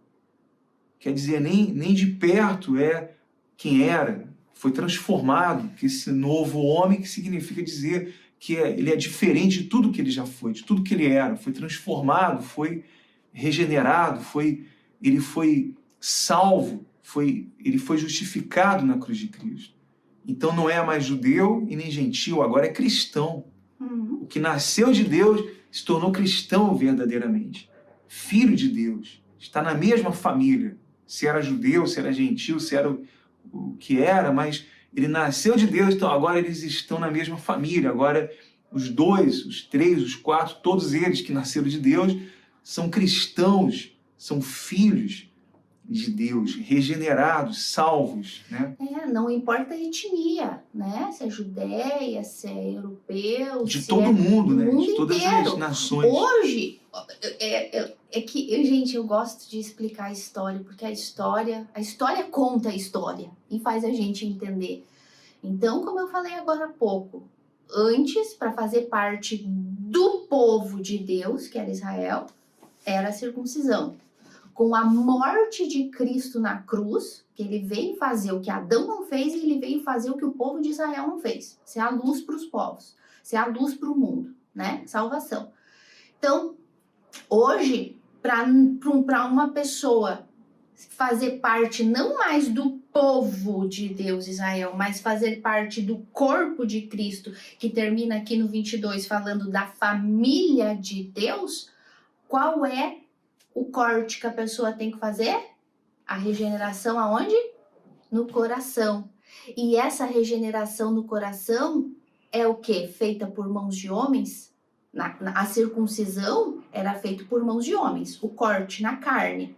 Quer dizer, nem de perto é quem era, foi transformado, que esse novo homem que significa dizer que ele é diferente de tudo que ele já foi, de tudo que ele era, foi transformado, foi regenerado, ele foi salvo, ele foi justificado na cruz de Cristo. Então não é mais judeu e nem gentil, agora é cristão. O que nasceu de Deus se tornou cristão verdadeiramente. Filho de Deus, está na mesma família. Se era judeu, se era gentil, se era o que era, mas ele nasceu de Deus, então agora eles estão na mesma família. Agora os 2, os 3, os 4, todos eles que nasceram de Deus são cristãos, são filhos de Deus, regenerados, salvos, né? Não importa a etnia, né? Se é judeia, se é europeu, de se todo é mundo, né? mundo De todas inteiro. as nações. Hoje, gente, eu gosto de explicar a história, porque a história conta a história e faz a gente entender. Então, como eu falei agora há pouco, antes, para fazer parte do povo de Deus, que era Israel, era a circuncisão. Com a morte de Cristo na cruz, que ele veio fazer o que Adão não fez e ele veio fazer o que o povo de Israel não fez. Ser a luz para os povos, ser a luz para o mundo, né? Salvação. Então, hoje, para uma pessoa fazer parte não mais do povo de Deus, Israel, mas fazer parte do corpo de Cristo, que termina aqui no 22 falando da família de Deus, qual é o corte que a pessoa tem que fazer? A regeneração aonde? No coração. E essa regeneração no coração é o quê? Feita por mãos de homens? A circuncisão era feita por mãos de homens, o corte na carne.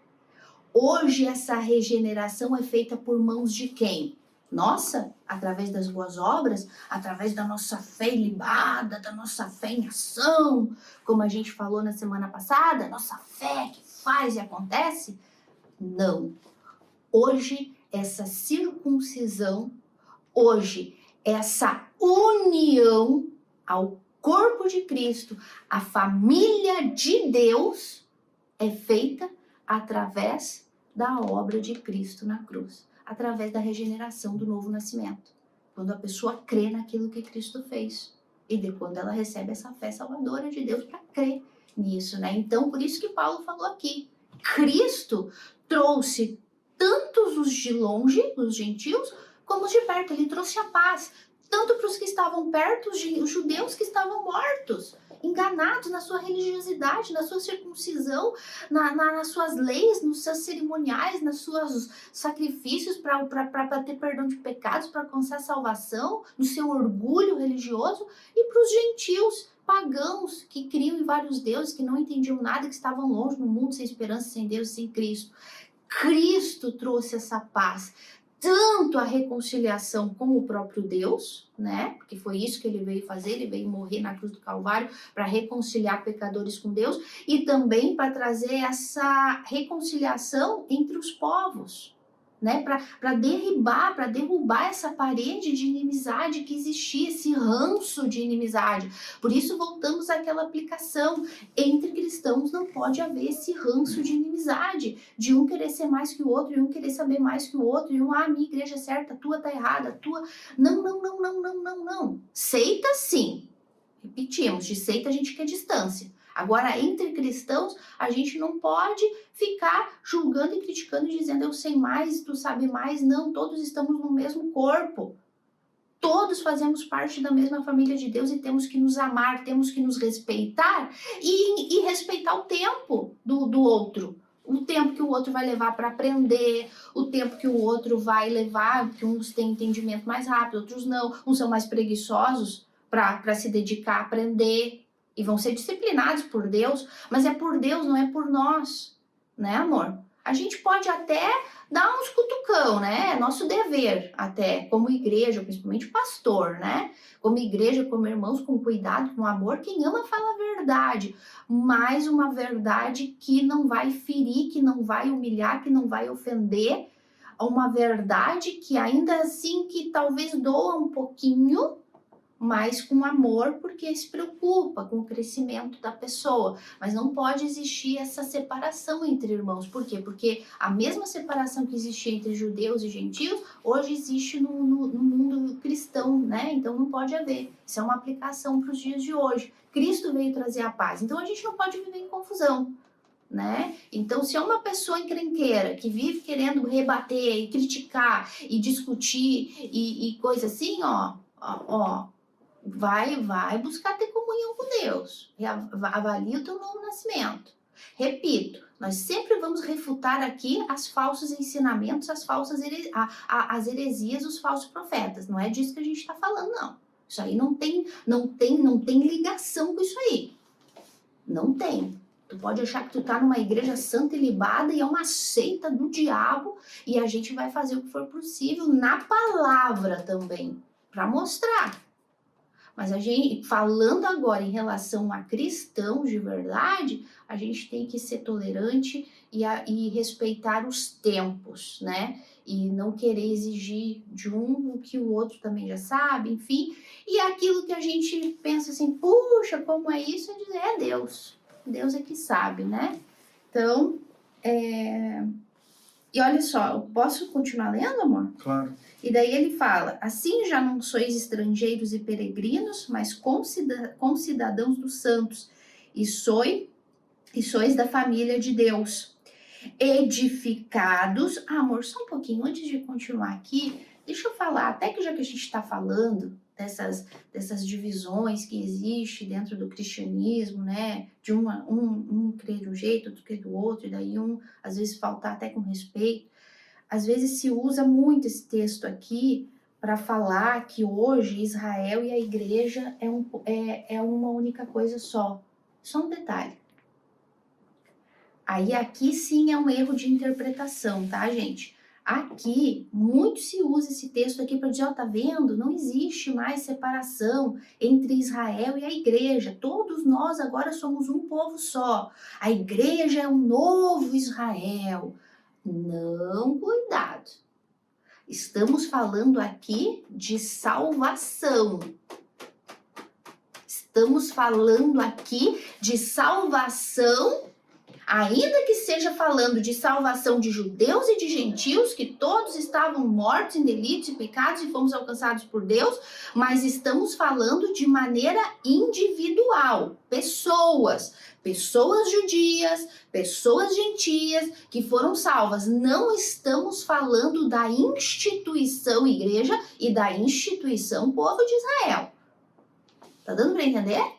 Hoje essa regeneração é feita por mãos de quem? Nossa, através das boas obras, através da nossa fé ilibada, da nossa fé em ação, como a gente falou na semana passada, nossa fé que faz e acontece? Não. Hoje, essa circuncisão, hoje, essa união ao corpo de Cristo, a família de Deus, é feita através da obra de Cristo na cruz, através da regeneração do novo nascimento. Quando a pessoa crê naquilo que Cristo fez. E de quando ela recebe essa fé salvadora de Deus para crer nisso, né? Então, por isso que Paulo falou aqui. Cristo trouxe tantos os de longe, os gentios, como os de perto. Ele trouxe a paz, tanto para os que estavam perto, os judeus que estavam mortos, enganados na sua religiosidade, na sua circuncisão, nas suas leis, nos seus cerimoniais, nos seus sacrifícios para ter perdão de pecados, para alcançar salvação, no seu orgulho religioso, e para os gentios pagãos que criam em vários deuses, que não entendiam nada, que estavam longe no mundo, sem esperança, sem Deus, sem Cristo. Cristo trouxe essa paz, tanto a reconciliação com o próprio Deus, né? Porque foi isso que ele veio fazer, ele veio morrer na cruz do Calvário para reconciliar pecadores com Deus e também para trazer essa reconciliação entre os povos, né? Para derrubar essa parede de inimizade que existia, esse ranço de inimizade. Por isso voltamos àquela aplicação. Entre cristãos não pode haver esse ranço de inimizade, de um querer ser mais que o outro, e um querer saber mais que o outro, e a minha igreja é certa, a tua tá errada, a tua... Não. Seita sim. Repetimos, de seita a gente quer distância. Agora, entre cristãos, a gente não pode ficar julgando e criticando e dizendo eu sei mais, tu sabe mais. Não, todos estamos no mesmo corpo. Todos fazemos parte da mesma família de Deus e temos que nos amar, temos que nos respeitar e respeitar o tempo do outro. o tempo que o outro vai levar para aprender, o tempo que o outro vai levar, porque uns têm entendimento mais rápido, outros não, uns são mais preguiçosos para se dedicar a aprender e vão ser disciplinados por Deus, mas é por Deus, não é por nós, né, amor? A gente pode até dar uns cutucão, né? É nosso dever até, como igreja, principalmente pastor, né? Como igreja, como irmãos, com cuidado, com amor, quem ama fala a verdade, mas uma verdade que não vai ferir, que não vai humilhar, que não vai ofender, uma verdade que ainda assim que talvez doa um pouquinho, mas com amor, porque se preocupa com o crescimento da pessoa. Mas não pode existir essa separação entre irmãos. Por quê? Porque a mesma separação que existia entre judeus e gentios, hoje existe no mundo cristão, né? Então não pode haver. Isso é uma aplicação para os dias de hoje. Cristo veio trazer a paz. Então a gente não pode viver em confusão, né? Então, se é uma pessoa encrenqueira que vive querendo rebater e criticar e discutir e coisa assim, vai buscar ter comunhão com Deus. Avalie o teu novo nascimento. Repito, nós sempre vamos refutar aqui as falsos ensinamentos, as heresias, os falsos profetas. Não é disso que a gente está falando, não. Isso aí não tem ligação com isso aí. Não tem. Tu pode achar que tu tá numa igreja santa e libada e é uma seita do diabo e a gente vai fazer o que for possível na palavra também, para mostrar. Mas a gente, falando agora em relação a cristãos de verdade, a gente tem que ser tolerante e respeitar os tempos, né? E não querer exigir de um o que o outro também já sabe, enfim. E aquilo que a gente pensa assim, puxa, como é isso? É dizer, é Deus. Deus é que sabe, né? Então, e olha só, eu posso continuar lendo, amor? Claro. E daí ele fala, assim já não sois estrangeiros e peregrinos, mas concidadãos dos santos, e sois da família de Deus, edificados... Ah, amor, só um pouquinho, antes de continuar aqui, deixa eu falar, até que já que a gente está falando dessas divisões que existem dentro do cristianismo, né, de um crer de um jeito, outro crer do outro, e daí às vezes faltar até com respeito. Às vezes se usa muito esse texto aqui para falar que hoje Israel e a igreja é uma única coisa só. Só um detalhe. Aí aqui sim é um erro de interpretação, tá, gente? Aqui, muito se usa esse texto aqui para dizer, ó, tá vendo? Não existe mais separação entre Israel e a igreja. Todos nós agora somos um povo só. A igreja é um novo Israel. Não, cuidado. Estamos falando aqui de salvação. Estamos falando aqui de salvação, ainda que seja falando de salvação de judeus e de gentios, que todos estavam mortos em delitos e pecados e fomos alcançados por Deus, mas estamos falando de maneira individual, pessoas judias, pessoas gentias que foram salvas. Não estamos falando da instituição igreja e da instituição povo de Israel. Tá dando para entender?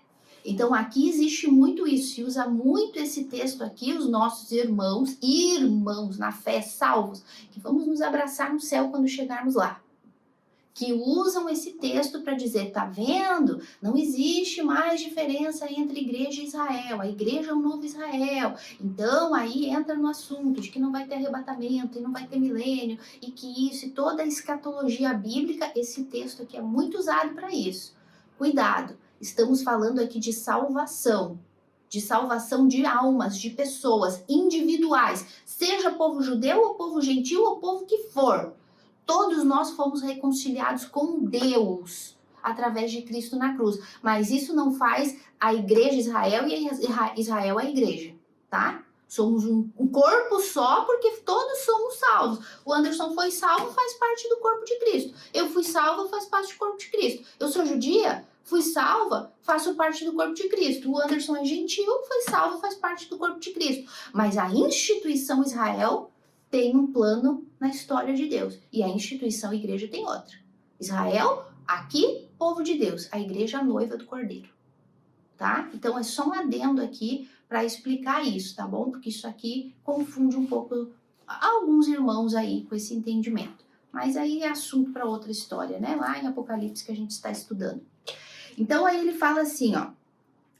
Então aqui existe muito isso, se usa muito esse texto aqui, os nossos irmãos na fé, salvos, que vamos nos abraçar no céu quando chegarmos lá, que usam esse texto para dizer, tá vendo? Não existe mais diferença entre igreja e Israel, a igreja é um novo Israel. Então aí entra no assunto de que não vai ter arrebatamento e não vai ter milênio, e que isso e toda a escatologia bíblica, esse texto aqui é muito usado para isso. Cuidado, estamos falando aqui de salvação de almas, de pessoas individuais, seja povo judeu ou povo gentil ou povo que for. Todos nós fomos reconciliados com Deus através de Cristo na cruz. Mas isso não faz a igreja Israel e Israel a igreja, tá? Somos um corpo só porque todos somos salvos. O Anderson foi salvo, faz parte do corpo de Cristo. Eu fui salva, faz parte do corpo de Cristo. Eu sou judia, fui salva, faço parte do corpo de Cristo. O Anderson é gentil, foi salvo, faz parte do corpo de Cristo. Mas a instituição Israel tem um plano na história de Deus. E a instituição igreja tem outra. Israel, aqui, povo de Deus. A igreja, a noiva do Cordeiro. tá? Então é só um adendo aqui para explicar isso, tá bom? Porque isso aqui confunde um pouco alguns irmãos aí com esse entendimento. Mas aí é assunto para outra história, né? Lá em Apocalipse que a gente está estudando. Então aí ele fala assim, ó: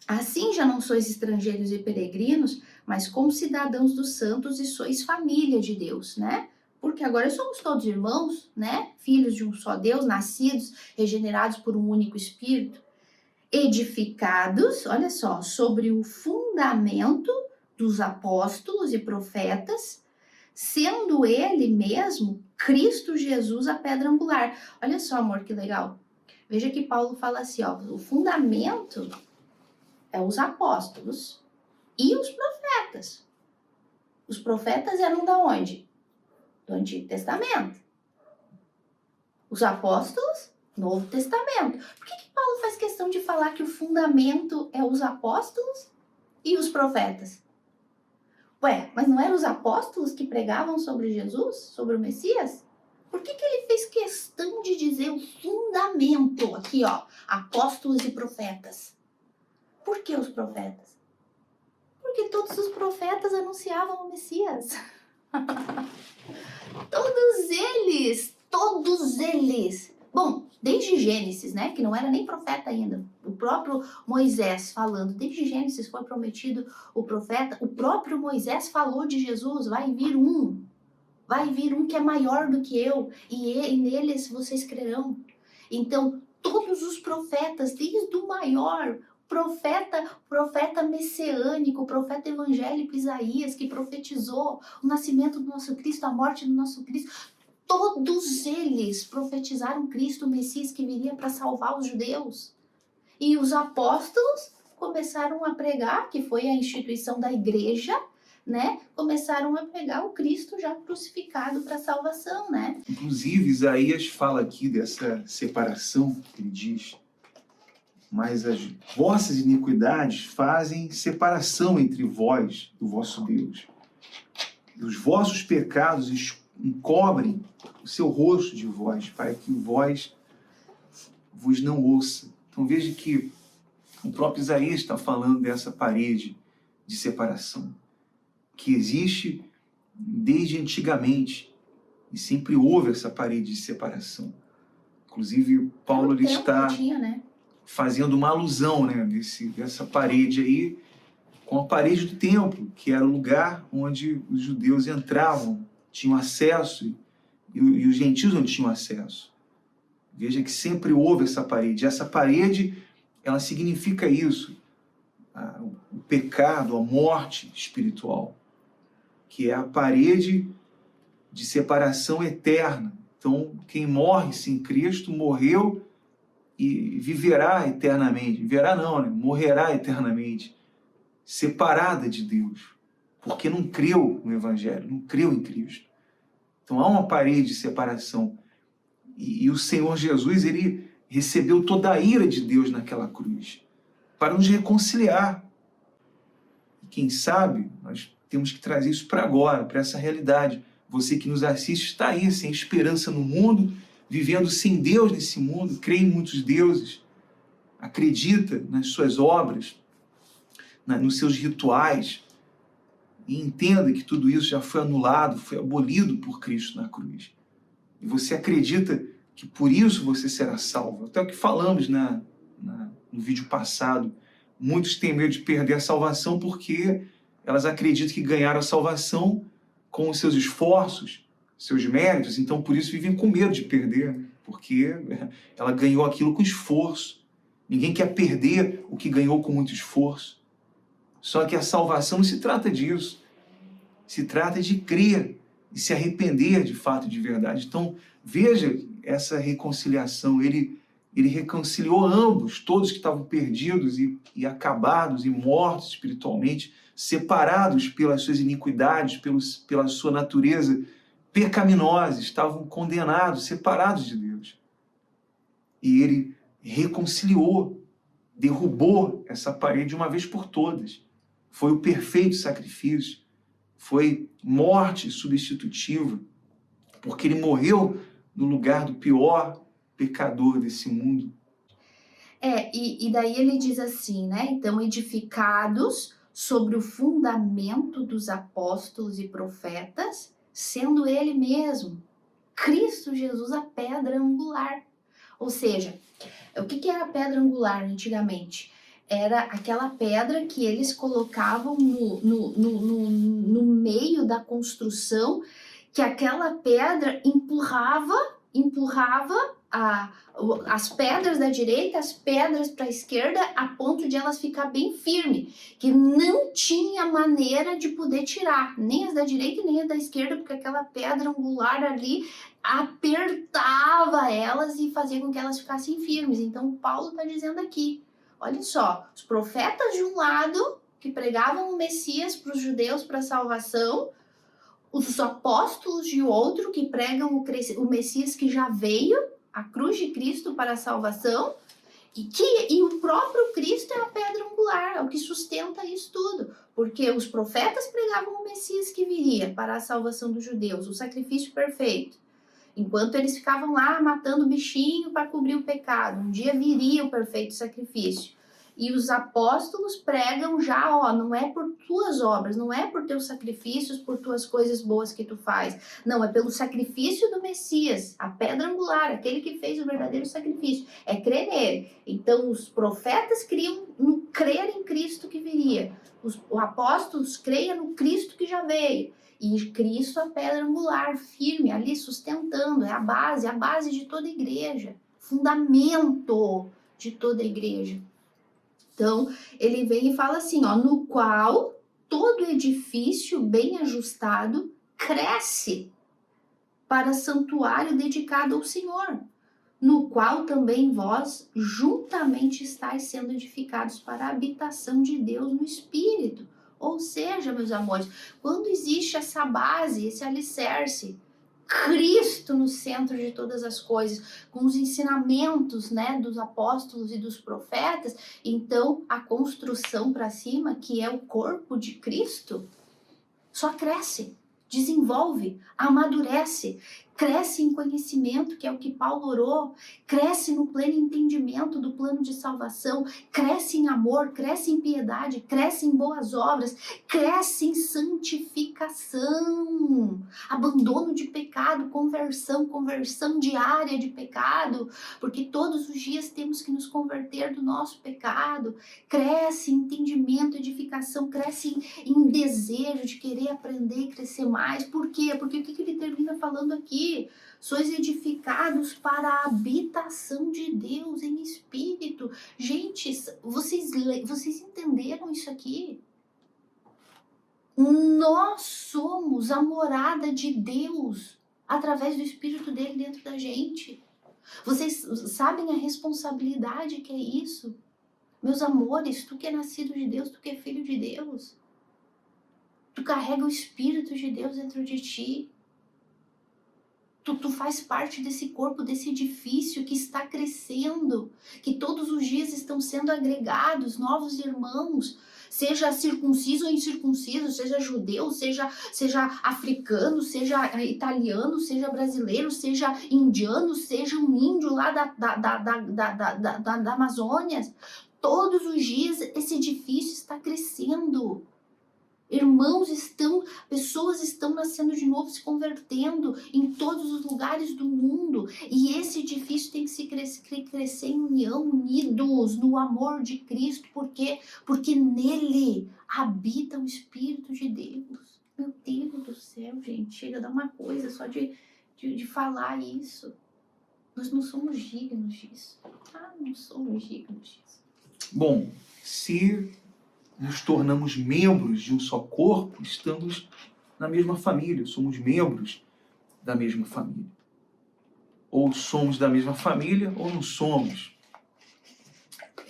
assim já não sois estrangeiros e peregrinos, mas como cidadãos dos santos e sois família de Deus, né? Porque agora somos todos irmãos, né? Filhos de um só Deus, nascidos, regenerados por um único Espírito, edificados, olha só, sobre o fundamento dos apóstolos e profetas, sendo ele mesmo, Cristo Jesus, a pedra angular. Olha só, amor, que legal. Veja que Paulo fala assim, ó, o fundamento é os apóstolos e os profetas. Os profetas eram da onde? Do Antigo Testamento. Os apóstolos, Novo Testamento. Por que Paulo faz questão de falar que o fundamento é os apóstolos e os profetas? Ué, mas não eram os apóstolos que pregavam sobre Jesus, sobre o Messias? Por que ele fez questão de dizer o fundamento aqui, ó, apóstolos e profetas? Por que os profetas? Porque todos os profetas anunciavam o Messias. Todos eles. Bom, desde Gênesis, né, que não era nem profeta ainda, o próprio Moisés falando, desde Gênesis foi prometido o profeta, o próprio Moisés falou de Jesus, vai vir um que é maior do que eu, e neles vocês crerão. Então, todos os profetas, desde o maior, profeta messiânico, profeta evangélico Isaías, que profetizou o nascimento do nosso Cristo, a morte do nosso Cristo, todos eles profetizaram Cristo, o Messias que viria para salvar os judeus. E os apóstolos começaram a pregar, que foi a instituição da igreja, né? Começaram a pregar o Cristo já crucificado para salvação, né? Inclusive, Isaías fala aqui dessa separação, que ele diz: mas as vossas iniquidades fazem separação entre vós e o vosso Deus. E os vossos pecados encobrem o seu rosto de vós, para que vós vos não ouça. Então veja que o próprio Isaías está falando dessa parede de separação, que existe desde antigamente, e sempre houve essa parede de separação. Inclusive, Paulo ele está fazendo uma alusão, né, dessa parede aí, com a parede do templo, que era o lugar onde os judeus entravam, tinham acesso, e os gentios não tinham acesso. Veja que sempre houve essa parede. Essa parede, ela significa isso, o pecado, a morte espiritual, que é a parede de separação eterna. Então, quem morre sem Cristo, morreu e viverá eternamente. Viverá não, né? Morrerá eternamente, separada de Deus, porque não creu no Evangelho, não creu em Cristo. Então há uma parede de separação. E o Senhor Jesus, ele recebeu toda a ira de Deus naquela cruz, para nos reconciliar. E quem sabe, nós temos que trazer isso para agora, para essa realidade. Você que nos assiste está aí, sem esperança no mundo, vivendo sem Deus nesse mundo, crê em muitos deuses, acredita nas suas obras, nos seus rituais, e entenda que tudo isso já foi anulado, foi abolido por Cristo na cruz. E você acredita que por isso você será salvo. Até o que falamos no vídeo passado, muitos têm medo de perder a salvação porque elas acreditam que ganharam a salvação com os seus esforços, seus méritos, então por isso vivem com medo de perder, porque ela ganhou aquilo com esforço. Ninguém quer perder o que ganhou com muito esforço. Só que a salvação não se trata disso. Se trata de crer e se arrepender de fato, de verdade. Então, veja essa reconciliação. Ele reconciliou ambos, todos que estavam perdidos e acabados e mortos espiritualmente, separados pelas suas iniquidades, pela sua natureza pecaminosa, estavam condenados, separados de Deus. E ele reconciliou, derrubou essa parede de uma vez por todas. Foi o perfeito sacrifício, foi morte substitutiva, porque ele morreu no lugar do pior pecador desse mundo. E daí ele diz assim, né? Então, edificados sobre o fundamento dos apóstolos e profetas, sendo ele mesmo, Cristo Jesus, a pedra angular. Ou seja, o que era a pedra angular antigamente? Era aquela pedra que eles colocavam no meio da construção, que aquela pedra empurrava as pedras da direita, as pedras para a esquerda, a ponto de elas ficar bem firme, que não tinha maneira de poder tirar, nem as da direita nem as da esquerda, porque aquela pedra angular ali apertava elas e fazia com que elas ficassem firmes. Então Paulo está dizendo aqui, olha só, os profetas de um lado, que pregavam o Messias para os judeus para salvação, os apóstolos de outro, que pregam o Messias que já veio, a cruz de Cristo para a salvação, e o próprio Cristo é a pedra angular, é o que sustenta isso tudo. Porque os profetas pregavam o Messias que viria para a salvação dos judeus, o sacrifício perfeito. Enquanto eles ficavam lá matando o bichinho para cobrir o pecado, um dia viria o perfeito sacrifício. E os apóstolos pregam já, não é por tuas obras, não é por teus sacrifícios, por tuas coisas boas que tu faz. Não, é pelo sacrifício do Messias, a pedra angular, aquele que fez o verdadeiro sacrifício. É crer nele. Então, os profetas criam no crer em Cristo que viria. Os apóstolos creiam no Cristo que já veio. E Cristo, a pedra angular, firme, ali sustentando, é a base de toda a igreja. Fundamento de toda a igreja. Então, ele vem e fala assim, no qual todo edifício bem ajustado cresce para santuário dedicado ao Senhor, no qual também vós juntamente estáis sendo edificados para a habitação de Deus no Espírito. Ou seja, meus amores, quando existe essa base, esse alicerce, Cristo no centro de todas as coisas, com os ensinamentos, né, dos apóstolos e dos profetas, então a construção para cima, que é o corpo de Cristo, só cresce, desenvolve, amadurece, cresce em conhecimento, que é o que Paulo orou, cresce no pleno entendimento do plano de salvação, cresce em amor, cresce em piedade, cresce em boas obras, cresce em santificação, abandono de pecado, conversão diária de pecado, porque todos os dias temos que nos converter do nosso pecado, cresce em entendimento, edificação, cresce em desejo de querer aprender e crescer mais. Por quê? Porque o que ele termina falando aqui? Sois edificados para a habitação de Deus em espírito. Gente, vocês entenderam isso aqui? Nós somos a morada de Deus através do Espírito dele dentro da gente. Vocês sabem a responsabilidade que é isso? Meus amores, tu que é nascido de Deus, tu que é filho de Deus, tu carrega o Espírito de Deus dentro de ti. Tu faz parte desse corpo, desse edifício que está crescendo, que todos os dias estão sendo agregados novos irmãos, seja circunciso ou incircunciso, seja judeu, seja africano, seja italiano, seja brasileiro, seja indiano, seja um índio lá da Amazônia. Todos os dias esse edifício está crescendo. Pessoas estão nascendo de novo, se convertendo em todos os lugares do mundo. E esse edifício tem que se crescer em união, unidos no amor de Cristo. Por quê? Porque nele habita o Espírito de Deus. Meu Deus do céu, gente, chega a dar uma coisa só de falar isso. Nós não somos dignos disso. Não somos dignos disso. Bom, se nos tornamos membros de um só corpo, estamos na mesma família, somos membros da mesma família. Ou somos da mesma família ou não somos.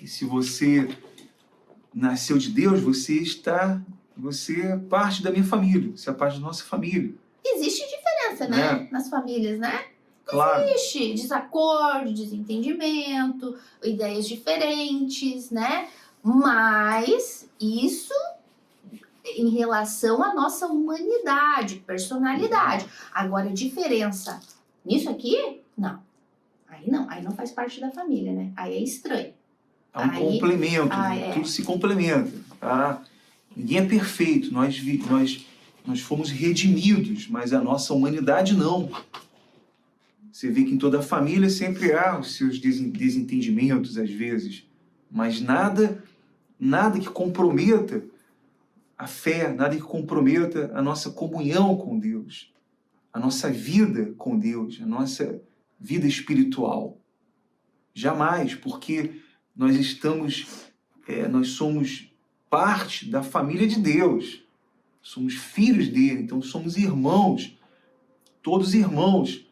E se você nasceu de Deus, você é parte da minha família, você é parte da nossa família. Existe diferença, né? Nas famílias, né? Claro. Existe desacordo, desentendimento, ideias diferentes, né? Mas isso em relação à nossa humanidade, personalidade. Agora, diferença nisso aqui? Não. Aí não faz parte da família, né? Aí é estranho. há um complemento, né? Tudo se complementa, tá? Ninguém é perfeito, nós fomos redimidos, mas a nossa humanidade não. Você vê que em toda a família sempre há os seus desentendimentos, às vezes, mas nada que comprometa a fé, nada que comprometa a nossa comunhão com Deus, a nossa vida com Deus, a nossa vida espiritual. Jamais, porque nós somos parte da família de Deus, somos filhos dele, então somos irmãos, todos irmãos.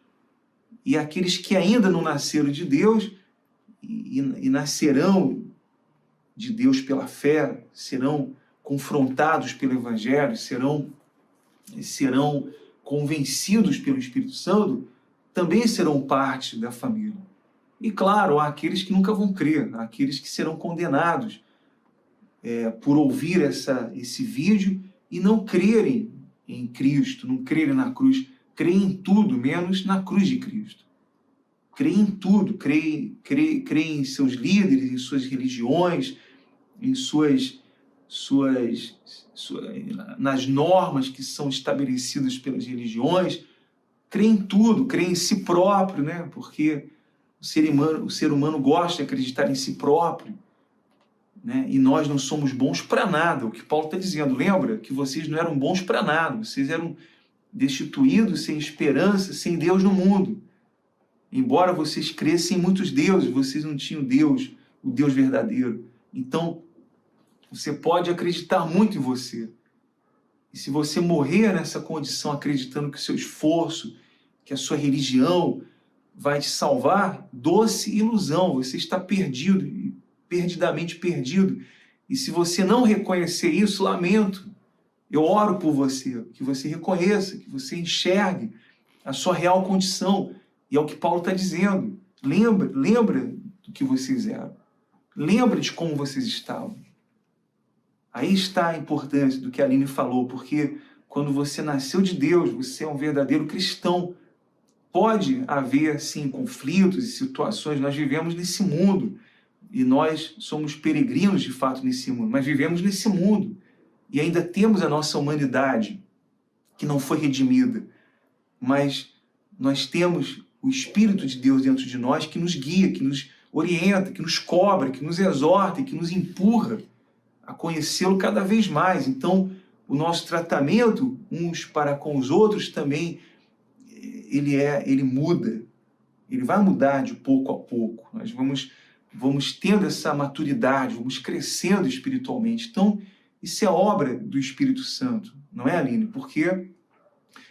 E aqueles que ainda não nasceram de Deus e nascerão de Deus pela fé, serão confrontados pelo Evangelho, serão convencidos pelo Espírito Santo, também serão parte da família. E claro, há aqueles que nunca vão crer, há aqueles que serão condenados por ouvir esse vídeo e não crerem em Cristo, não crerem na cruz, creem em tudo, menos na cruz de Cristo. Creem em tudo, creem em seus líderes, em suas religiões, nas normas que são estabelecidas pelas religiões, creem em tudo, creem em si próprio, né? Porque o ser humano gosta de acreditar em si próprio, né? E nós não somos bons para nada, o que Paulo está dizendo. Lembra que vocês não eram bons para nada, vocês eram destituídos, sem esperança, sem Deus no mundo. Embora vocês crescem em muitos deuses, vocês não tinham Deus, o Deus verdadeiro. Então, você pode acreditar muito em você. E se você morrer nessa condição, acreditando que o seu esforço, que a sua religião vai te salvar, doce ilusão, você está perdido, perdidamente perdido. E se você não reconhecer isso, lamento. Eu oro por você, que você reconheça, que você enxergue a sua real condição. E é o que Paulo está dizendo. Lembra do que vocês eram. Lembra de como vocês estavam. Aí está a importância do que a Aline falou, porque quando você nasceu de Deus, você é um verdadeiro cristão. Pode haver, sim, conflitos e situações, nós vivemos nesse mundo, e nós somos peregrinos, de fato, nesse mundo, mas vivemos nesse mundo, e ainda temos a nossa humanidade, que não foi redimida, mas nós temos o Espírito de Deus dentro de nós, que nos guia, que nos orienta, que nos cobra, que nos exorta, que nos empurra a conhecê-lo cada vez mais. Então, o nosso tratamento uns para com os outros também, ele muda, ele vai mudar de pouco a pouco. Nós vamos tendo essa maturidade, vamos crescendo espiritualmente. Então, isso é obra do Espírito Santo, não é, Aline? Porque é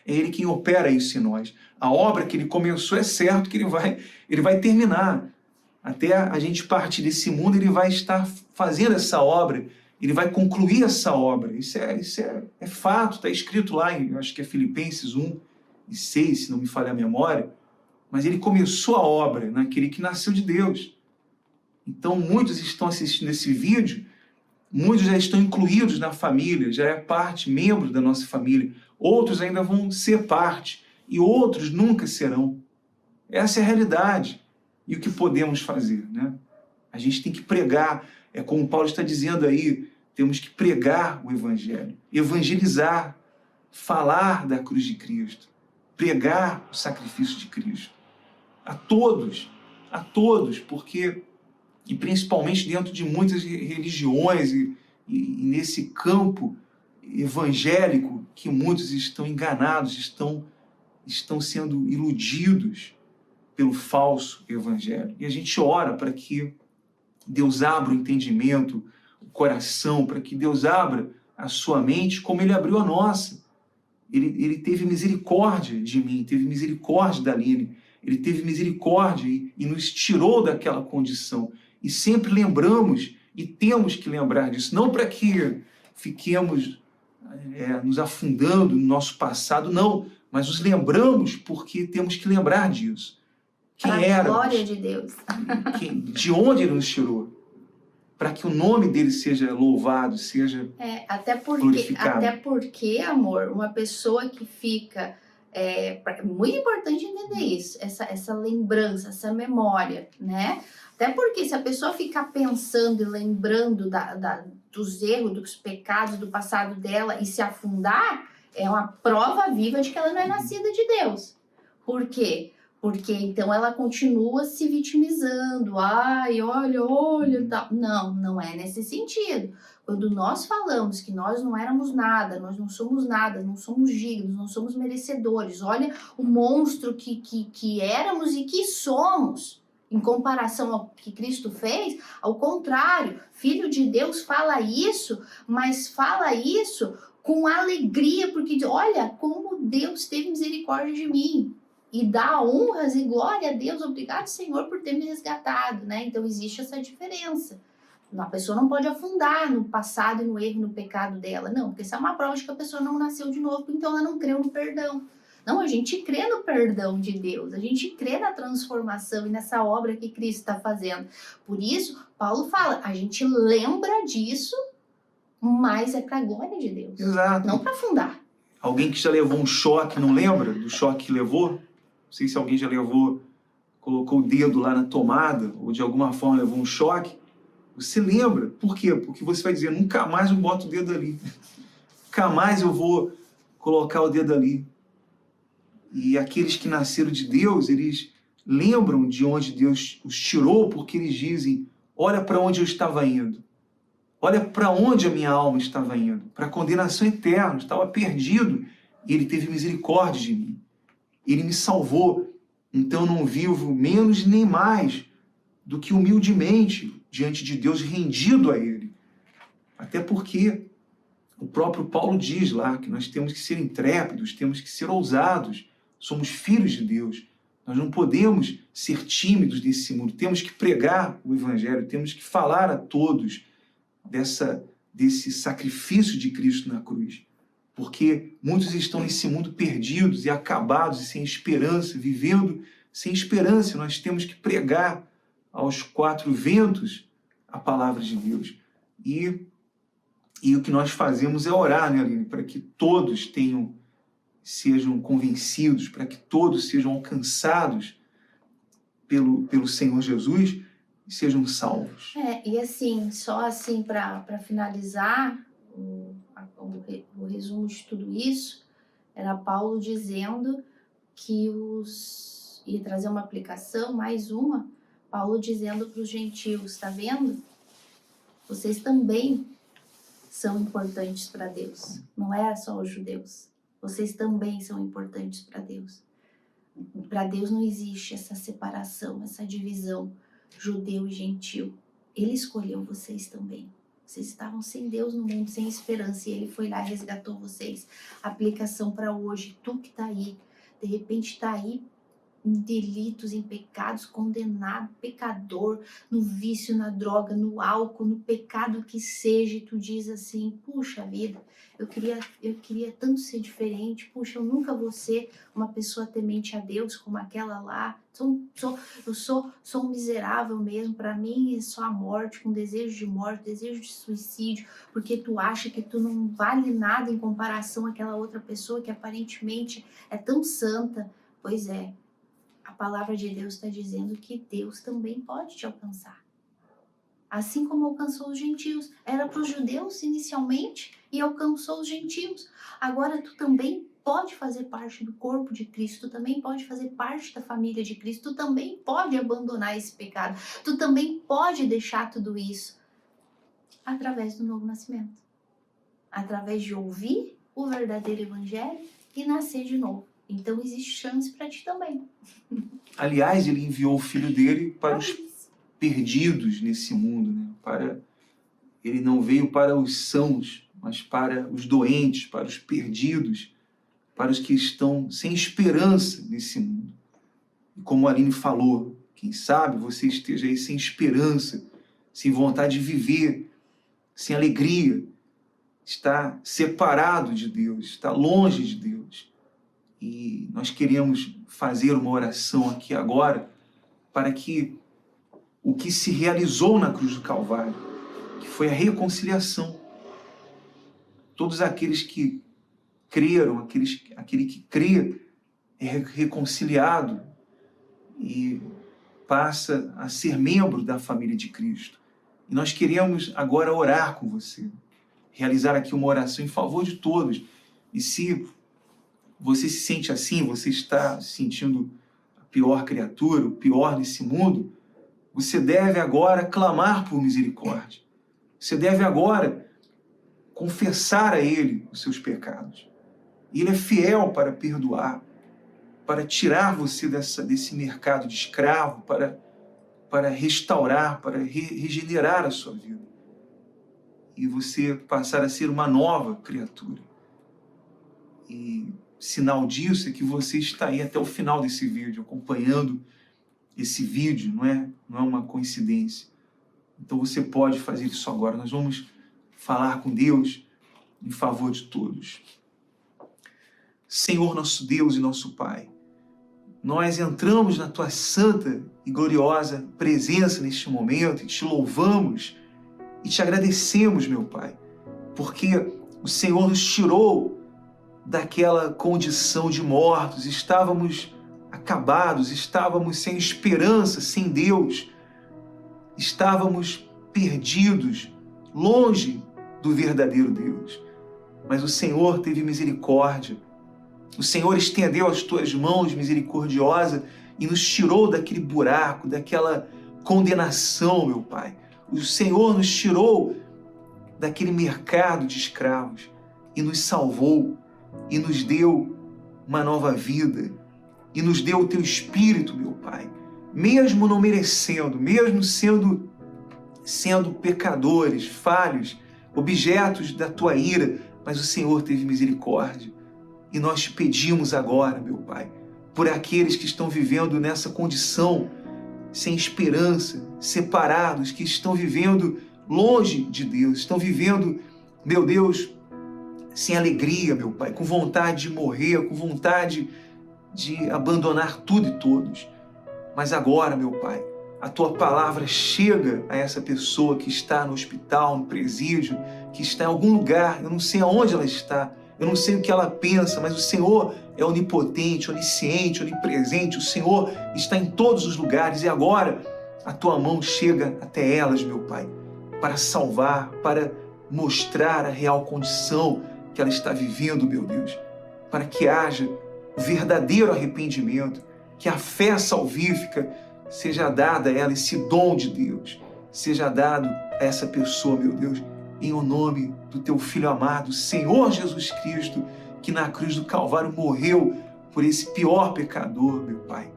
Ele quem opera isso em nós. A obra que Ele começou é certo que Ele vai terminar. Até a gente partir desse mundo, Ele vai estar fazendo essa obra, Ele vai concluir essa obra. Isso é fato, está escrito lá, eu acho que é Filipenses 1:6, se não me falha a memória. Mas Ele começou a obra naquele que nasceu de Deus. Então, muitos estão assistindo esse vídeo, muitos já estão incluídos na família, já é parte, membro da nossa família. Outros ainda vão ser parte, e outros nunca serão. Essa é a realidade. E o que podemos fazer, né? A gente tem que pregar, como Paulo está dizendo aí, temos que pregar o Evangelho, evangelizar, falar da cruz de Cristo, pregar o sacrifício de Cristo. A todos, porque, e principalmente dentro de muitas religiões e nesse campo evangélico que muitos estão enganados, estão sendo iludidos pelo falso evangelho. E a gente ora para que Deus abra o entendimento, o coração, para que Deus abra a sua mente como Ele abriu a nossa. Ele teve misericórdia de mim, teve misericórdia da Aline, Ele teve misericórdia e nos tirou daquela condição. E sempre lembramos, e temos que lembrar disso, não para que fiquemos nos afundando no nosso passado, não, mas nos lembramos porque temos que lembrar disso. Quem éramos, a glória de Deus. De onde Ele nos tirou, para que o nome dele seja louvado, seja glorificado. Até porque, amor, uma pessoa que fica É muito importante entender isso, essa lembrança, essa memória, né? Até porque se a pessoa ficar pensando e lembrando dos erros, dos pecados do passado dela e se afundar, é uma prova viva de que ela não é nascida de Deus. Por quê? Porque então ela continua se vitimizando. Ai, olha, tal. Não é nesse sentido. Quando nós falamos que nós não éramos nada, nós não somos nada, não somos dignos, não somos merecedores, olha o monstro que éramos e que somos, em comparação ao que Cristo fez, ao contrário, Filho de Deus fala isso, mas fala isso com alegria, porque olha como Deus teve misericórdia de mim. E dá honras e glória a Deus, obrigado Senhor por ter me resgatado, né? Então existe essa diferença. A pessoa não pode afundar no passado e no erro, no pecado dela. Não, porque isso é uma prova de que a pessoa não nasceu de novo, então ela não creu no perdão. Não, a gente crê no perdão de Deus, a gente crê na transformação e nessa obra que Cristo está fazendo. Por isso, Paulo fala, a gente lembra disso, mas é para a glória de Deus. Exato. Não para afundar. Alguém que já levou um choque, não lembra do choque que levou? Não sei se alguém já levou, colocou o dedo lá na tomada, ou de alguma forma levou um choque. Você lembra. Por quê? Porque você vai dizer, nunca mais eu boto o dedo ali. Nunca mais eu vou colocar o dedo ali. E aqueles que nasceram de Deus, eles lembram de onde Deus os tirou, porque eles dizem, olha para onde eu estava indo. Olha para onde a minha alma estava indo. Para a condenação eterna. Eu estava perdido. E Ele teve misericórdia de mim. Ele me salvou. Então eu não vivo menos nem mais do que humildemente diante de Deus, rendido a Ele. Até porque o próprio Paulo diz lá que nós temos que ser intrépidos, temos que ser ousados. Somos filhos de Deus. Nós não podemos ser tímidos nesse mundo. Temos que pregar o Evangelho, temos que falar a todos desse sacrifício de Cristo na cruz. Porque muitos estão nesse mundo perdidos e acabados e sem esperança, vivendo sem esperança. Nós temos que pregar aos quatro ventos a palavra de Deus. E o que nós fazemos é orar, né, Aline? Para que todos sejam convencidos, para que todos sejam alcançados pelo Senhor Jesus e sejam salvos. E assim, só assim para finalizar o resumo de tudo isso, era Paulo dizendo que ia trazer uma aplicação, mais uma, Paulo dizendo para os gentios, tá vendo? Vocês também são importantes para Deus, não é só os judeus. Vocês também são importantes para Deus. Para Deus não existe essa separação, essa divisão judeu e gentil. Ele escolheu vocês também. Vocês estavam sem Deus no mundo, sem esperança, e Ele foi lá e resgatou vocês. Aplicação para hoje, tu que está aí, de repente está aí em delitos, em pecados, condenado, pecador, no vício, na droga, no álcool, no pecado que seja, e tu diz assim, puxa vida, eu queria tanto ser diferente, puxa, eu nunca vou ser uma pessoa temente a Deus como aquela lá, eu sou um miserável mesmo, para mim é só a morte, com desejo de morte, desejo de suicídio, porque tu acha que tu não vale nada em comparação àquela outra pessoa que aparentemente é tão santa. Pois é, a palavra de Deus está dizendo que Deus também pode te alcançar. Assim como alcançou os gentios. Era para os judeus inicialmente e alcançou os gentios. Agora tu também pode fazer parte do corpo de Cristo. Tu também pode fazer parte da família de Cristo. Tu também pode abandonar esse pecado. Tu também pode deixar tudo isso através do novo nascimento. Através de ouvir o verdadeiro evangelho e nascer de novo. Então existe chance para ti também. Aliás, Ele enviou o Filho dele para os perdidos nesse mundo, né? Ele não veio para os sãos, mas para os doentes, para os perdidos, para os que estão sem esperança nesse mundo. E como a Aline falou, quem sabe você esteja aí sem esperança, sem vontade de viver, sem alegria, está separado de Deus, está longe de Deus. E nós queremos fazer uma oração aqui agora para que o que se realizou na cruz do Calvário, que foi a reconciliação, todos aqueles que creram, aquele que crê é reconciliado e passa a ser membro da família de Cristo. E nós queremos agora orar com você, realizar aqui uma oração em favor de todos. E se você se sente assim, você está se sentindo a pior criatura, o pior nesse mundo, você deve agora clamar por misericórdia. Você deve agora confessar a Ele os seus pecados. E Ele é fiel para perdoar, para tirar você desse mercado de escravo, para restaurar, para regenerar a sua vida. E você passar a ser uma nova criatura. E sinal disso é que você está aí até o final desse vídeo, acompanhando esse vídeo, não é uma coincidência. Então você pode fazer isso agora. Nós vamos falar com Deus em favor de todos. Senhor, nosso Deus e nosso Pai, nós entramos na Tua santa e gloriosa presença neste momento e Te louvamos e Te agradecemos, meu Pai, porque o Senhor nos tirou daquela condição de mortos, estávamos acabados, estávamos sem esperança, sem Deus, estávamos perdidos, longe do verdadeiro Deus. Mas o Senhor teve misericórdia, o Senhor estendeu as Tuas mãos misericordiosa e nos tirou daquele buraco, daquela condenação, meu Pai. O Senhor nos tirou daquele mercado de escravos e nos salvou e nos deu uma nova vida e nos deu o Teu Espírito, meu Pai. Mesmo não merecendo, mesmo sendo pecadores, falhos, objetos da Tua ira, mas o Senhor teve misericórdia. E nós Te pedimos agora, meu Pai, por aqueles que estão vivendo nessa condição, sem esperança, separados, que estão vivendo longe de Deus, estão vivendo, meu Deus, sem alegria, meu Pai, com vontade de morrer, com vontade de abandonar tudo e todos. Mas agora, meu Pai, a Tua palavra chega a essa pessoa que está no hospital, no presídio, que está em algum lugar, eu não sei aonde ela está, eu não sei o que ela pensa, mas o Senhor é onipotente, onisciente, onipresente, o Senhor está em todos os lugares e agora a Tua mão chega até elas, meu Pai, para salvar, para mostrar a real condição que ela está vivendo, meu Deus, para que haja o verdadeiro arrependimento, que a fé salvífica seja dada a ela, esse dom de Deus, seja dado a essa pessoa, meu Deus, em o nome do Teu Filho amado, Senhor Jesus Cristo, que na cruz do Calvário morreu por esse pior pecador, meu Pai,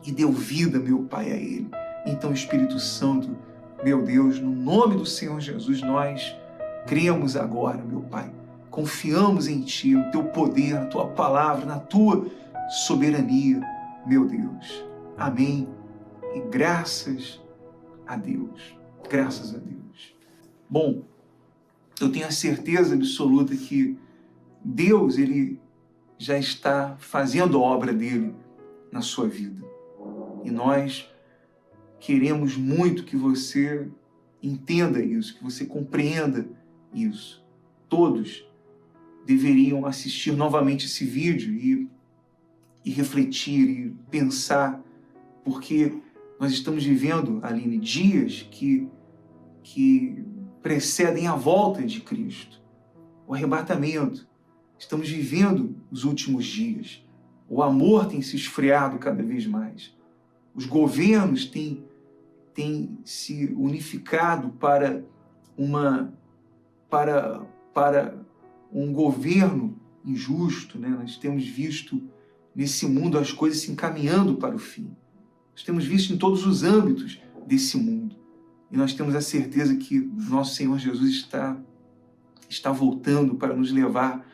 e deu vida, meu Pai, a Ele. Então, Espírito Santo, meu Deus, no nome do Senhor Jesus, nós cremos agora, meu Pai, confiamos em Ti, no Teu poder, na Tua palavra, na Tua soberania, meu Deus. Amém. E graças a Deus. Graças a Deus. Bom, eu tenho a certeza absoluta que Deus, Ele já está fazendo a obra dEle na sua vida. E nós queremos muito que você entenda isso, que você compreenda isso. Todos deveriam assistir novamente esse vídeo e refletir e pensar, porque nós estamos vivendo, Aline, dias que precedem a volta de Cristo, o arrebatamento. Estamos vivendo os últimos dias. O amor tem se esfriado cada vez mais. Os governos têm se unificado para um governo injusto, né? Nós temos visto nesse mundo as coisas se encaminhando para o fim. Nós temos visto em todos os âmbitos desse mundo. E nós temos a certeza que nosso Senhor Jesus está voltando para nos levar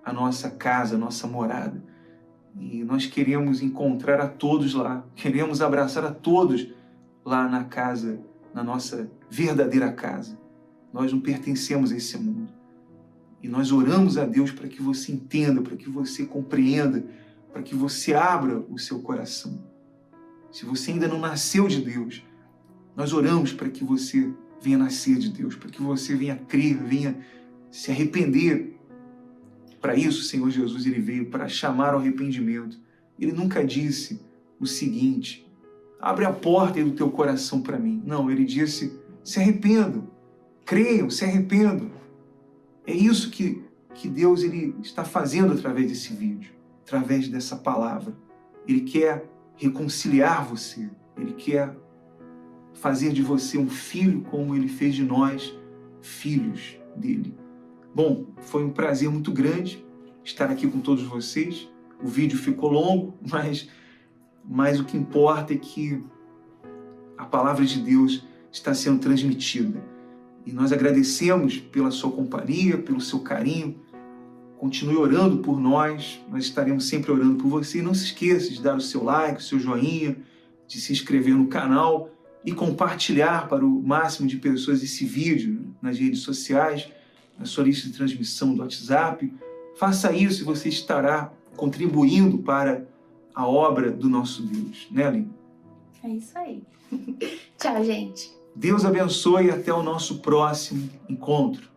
à nossa casa, à nossa morada. E nós queremos encontrar a todos lá, queremos abraçar a todos lá na casa, na nossa verdadeira casa. Nós não pertencemos a esse mundo. E nós oramos a Deus para que você entenda, para que você compreenda, para que você abra o seu coração. Se você ainda não nasceu de Deus, nós oramos para que você venha nascer de Deus, para que você venha crer, venha se arrepender, Para isso, o Senhor Jesus ele veio para chamar ao arrependimento. Ele nunca disse o seguinte: abre a porta aí do teu coração para mim. Não, ele disse: se arrependam, creiam, se arrependam. É isso que Deus ele está fazendo através desse vídeo, através dessa palavra. Ele quer reconciliar você, ele quer fazer de você um filho como ele fez de nós, filhos dele. Bom, foi um prazer muito grande estar aqui com todos vocês. O vídeo ficou longo, mas o que importa é que a palavra de Deus está sendo transmitida. E nós agradecemos pela sua companhia, pelo seu carinho. Continue orando por nós estaremos sempre orando por você. E não se esqueça de dar o seu like, o seu joinha, de se inscrever no canal e compartilhar para o máximo de pessoas esse vídeo nas redes sociais, na sua lista de transmissão do WhatsApp. Faça isso e você estará contribuindo para a obra do nosso Deus. Né, Aline? É isso aí. Tchau, gente. Deus abençoe e até o nosso próximo encontro.